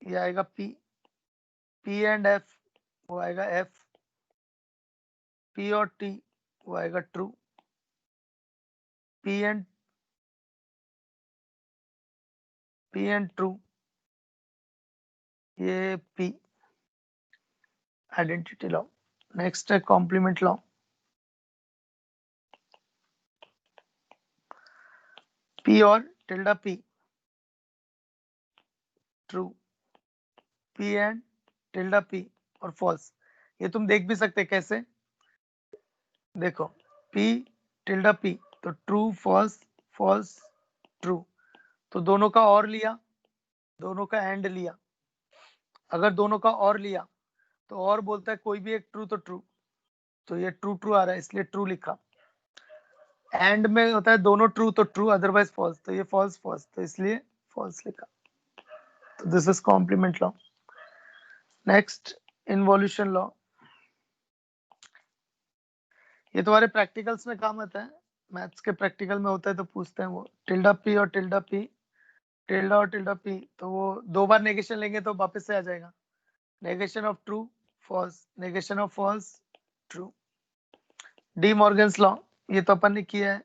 ये आएगा पी, पी एंड एफ वो आएगा एफ, पी और टी वो आएगा ट्रू, पी एंड ट्रू ये पी। Identity law. नेक्स्ट है कॉम्प्लीमेंट लॉ। पी और tilde P true, P and tilde P और फॉल्स। ये तुम देख भी सकते कैसे, देखो पी टिल्डा पी, तो ट्रू फॉल्स, फॉल्स ट्रू, तो दोनों का और लिया, दोनों का एंड लिया। अगर दोनों का और लिया तो और बोलता है कोई भी एक ट्रू तो ट्रू, तो ये ट्रू ट्रू आ रहा है इसलिए ट्रू लिखा। एंड में होता है दोनों ट्रू तो ट्रू, अदरवाइज फॉल्स, तो ये फॉल्स फॉल्स, तो इसलिए फॉल्स लिखा। तो this is complement law. Next involution law. ये तुम्हारे प्रैक्टिकल्स में काम आता है, मैथ्स के प्रैक्टिकल में होता है तो पूछते हैं वो टिल्डा पी और टिल्डा पी, टिल्डा और टिल्डा पी, तो वो 2 बार नेगेशन लेंगे तो वापस से आ जाएगा। Negation of true false, negation of false true. De Morgan's law ये तो अपन ने किया है,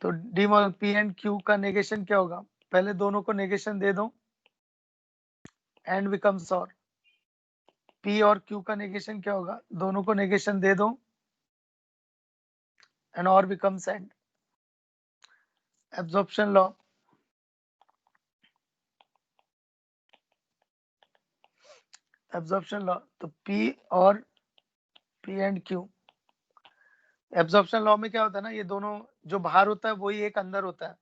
तो De Morgan P and Q का नेगेशन क्या होगा, पहले दोनों को नेगेशन दे दो एंड बिकम्स और। पी और क्यू का नेगेशन क्या होगा, दोनों को नेगेशन दे दो एंड और becomes and. Absorption law, absorption law तो पी और P and Q. Absorption law में क्या होता है ना, ये दोनों जो बाहर होता है वही एक अंदर होता है,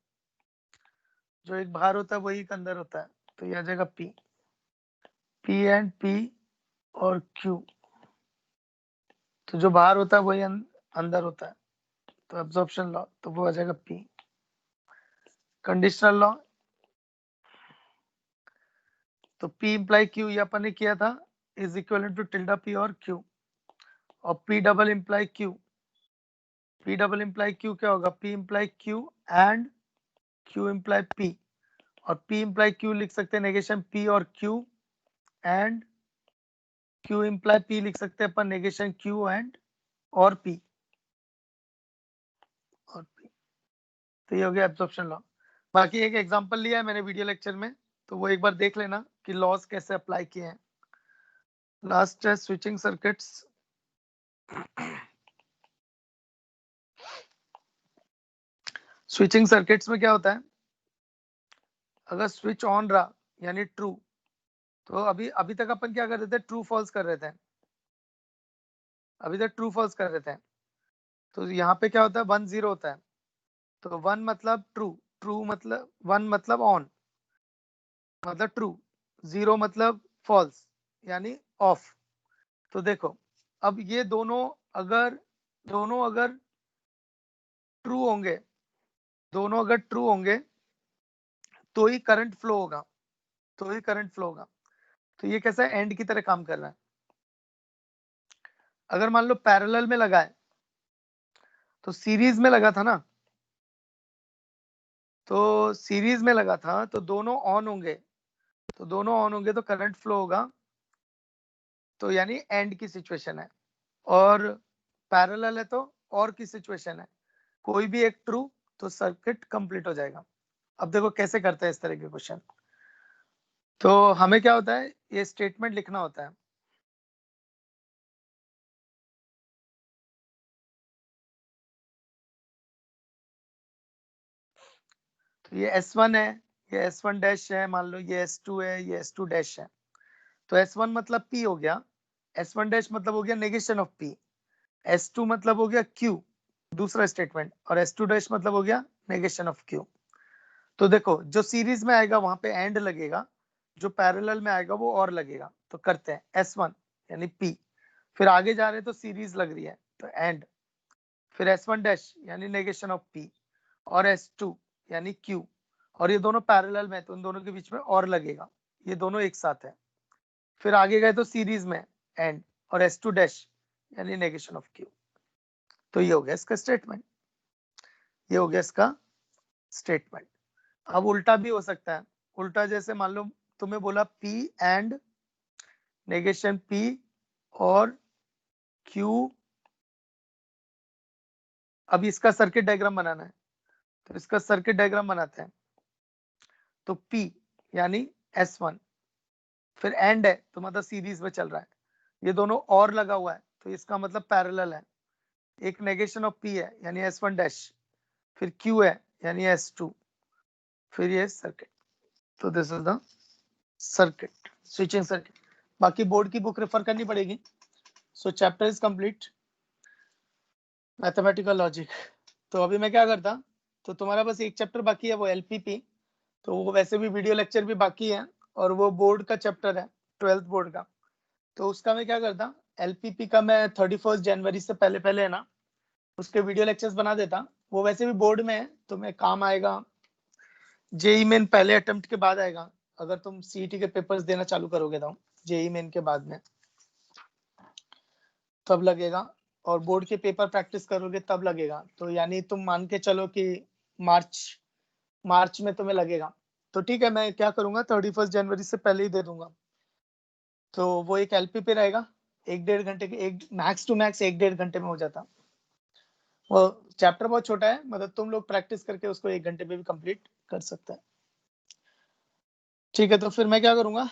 जो एक बाहर होता है वही एक अंदर होता है, तो ये आ जाएगा पी, पी एंड पी और क्यू, तो जो बाहर होता है वही अंदर होता है, तो एब्जॉर्प्शन लॉ तो वो आ जाएगा पी। कंडीशनल लॉ तो पी इंप्लाई क्यू ये अपन ने किया था, is equal to tilde P और क्यू, और P double imply Q, P double imply Q क्या होगा, P imply Q and Q imply P, और पी इंप्लाई क्यू लिख सकते हैं नेगेशन पी और Q and Q imply P लिख सकते हैं अपन नेगेशन क्यू एंड और पी और पी। तो ये हो गया एब्जॉर्प्शन लॉ। बाकी एक एग्जांपल लिया है मैंने वीडियो लेक्चर में, तो वो एक बार देख लेना कि लॉस कैसे अप्लाई किए हैं। लास्ट है स्विचिंग सर्किट्स। स्विचिंग सर्किट्स में क्या होता है, अगर स्विच ऑन रहा यानी ट्रू, तो अभी तक अपन क्या कर रहे थे, ट्रू फॉल्स कर रहे थे, अभी तक ट्रू फॉल्स कर रहे थे। तो यहाँ पे क्या होता है, 1 0 होता है, तो 1 मतलब ट्रू, ट्रू मतलब 1 मतलब ऑन मतलब ट्रू, 0 मतलब फॉल्स यानी ऑफ। तो देखो अब ये दोनों अगर ट्रू होंगे, दोनों अगर ट्रू होंगे तो ही करंट फ्लो होगा, तो ही करंट फ्लो होगा। तो ये कैसा है, एंड की तरह काम कर रहा है। अगर मान लो पैरेलल में लगा है, तो सीरीज में लगा था ना, तो सीरीज में लगा था तो दोनों ऑन होंगे, तो दोनों ऑन होंगे तो करंट फ्लो होगा, तो यानी एंड की सिचुएशन है। और पैरेलल है तो और की सिचुएशन है, कोई भी एक ट्रू तो सर्किट कंप्लीट हो जाएगा। अब देखो कैसे करते हैं इस तरह के क्वेश्चन। तो हमें क्या होता है, ये स्टेटमेंट लिखना होता है। तो ये S1 है, ये S1 डैश है, मान लो ये S2 है, ये S2 डैश है। तो S1 मतलब P हो गया, S1 डैश मतलब हो गया नेगेशन ऑफ P, S2 मतलब हो गया Q दूसरा स्टेटमेंट, और S2 डैश मतलब हो गया नेगेशन ऑफ Q। तो देखो जो सीरीज में आएगा वहां पे एंड लगेगा, जो पैरेलल में आएगा वो और लगेगा। तो करते हैं S1 यानी P, फिर आगे जा रहे हैं तो सीरीज लग रही है तो एंड, फिर S1 डैश यानी नेगेशन ऑफ P, और S2 यानी Q, और ये दोनों पैरेलल में तो उन दोनों के बीच में और लगेगा, ये दोनों एक साथ है। फिर आगे गए तो सीरीज में एंड, और S2 डैश यानी नेगेशन ऑफ Q। तो ये हो गया इसका स्टेटमेंट, ये हो गया इसका स्टेटमेंट। अब उल्टा भी हो सकता है, उल्टा जैसे मान लो तुम्हें बोला P एंड नेगेशन P और Q, अब इसका सर्किट डायग्राम बनाना है, तो इसका सर्किट डायग्राम बनाते हैं। तो P यानी S1, फिर एंड है तो मतलब सीरीज में चल रहा है, ये दोनों और लगा हुआ है तो इसका मतलब पैरेलल है। एक नेगेशन ऑफ P है यानी S1 डैश, फिर Q है यानी S2, फिर ये सर्किट। तो this is the circuit, switching circuit. बाकी बोर्ड की बुक रेफर करनी पड़ेगी। सो chapter is complete, mathematical logic. तो अभी मैं क्या करता, तो तुम्हारा बस एक चैप्टर बाकी है वो LPP, तो वो वैसे भी वीडियो लेक्चर भी बाकी है, और वो बोर्ड का चैप्टर है 12th बोर्ड का। तो उसका मैं क्या करता, LPP का मैं 31 जनवरी से पहले पहले है ना उसके वीडियो लेक्चर्स बना देता। वो वैसे भी बोर्ड में है तो मैं काम आएगा, जेई मेन पहले अटेम्प्ट के बाद आएगा, अगर तुम CET के पेपर्स देना चालू करोगे तो जेई मेन के बाद में तब लगेगा। और बोर्ड के पेपर प्रैक्टिस करोगे तब लगेगा। तो यानी तुम मान के चलो कि मार्च में तुम्हें लगेगा। तो ठीक है, मैं क्या करूंगा 31 जनवरी से पहले ही दे दूंगा। तो वो एक एलपी पे रहेगा, 1-1.5 घंटे के, एक मैक्स टू मैक्स 1-1.5 घंटे में हो जाता। वो चैप्टर बहुत छोटा है, मतलब तुम लोग प्रैक्टिस करके उसको 1 घंटे में भी कंप्लीट कर सकते हैं। ठीक है, तो फिर मैं क्या करूंगा,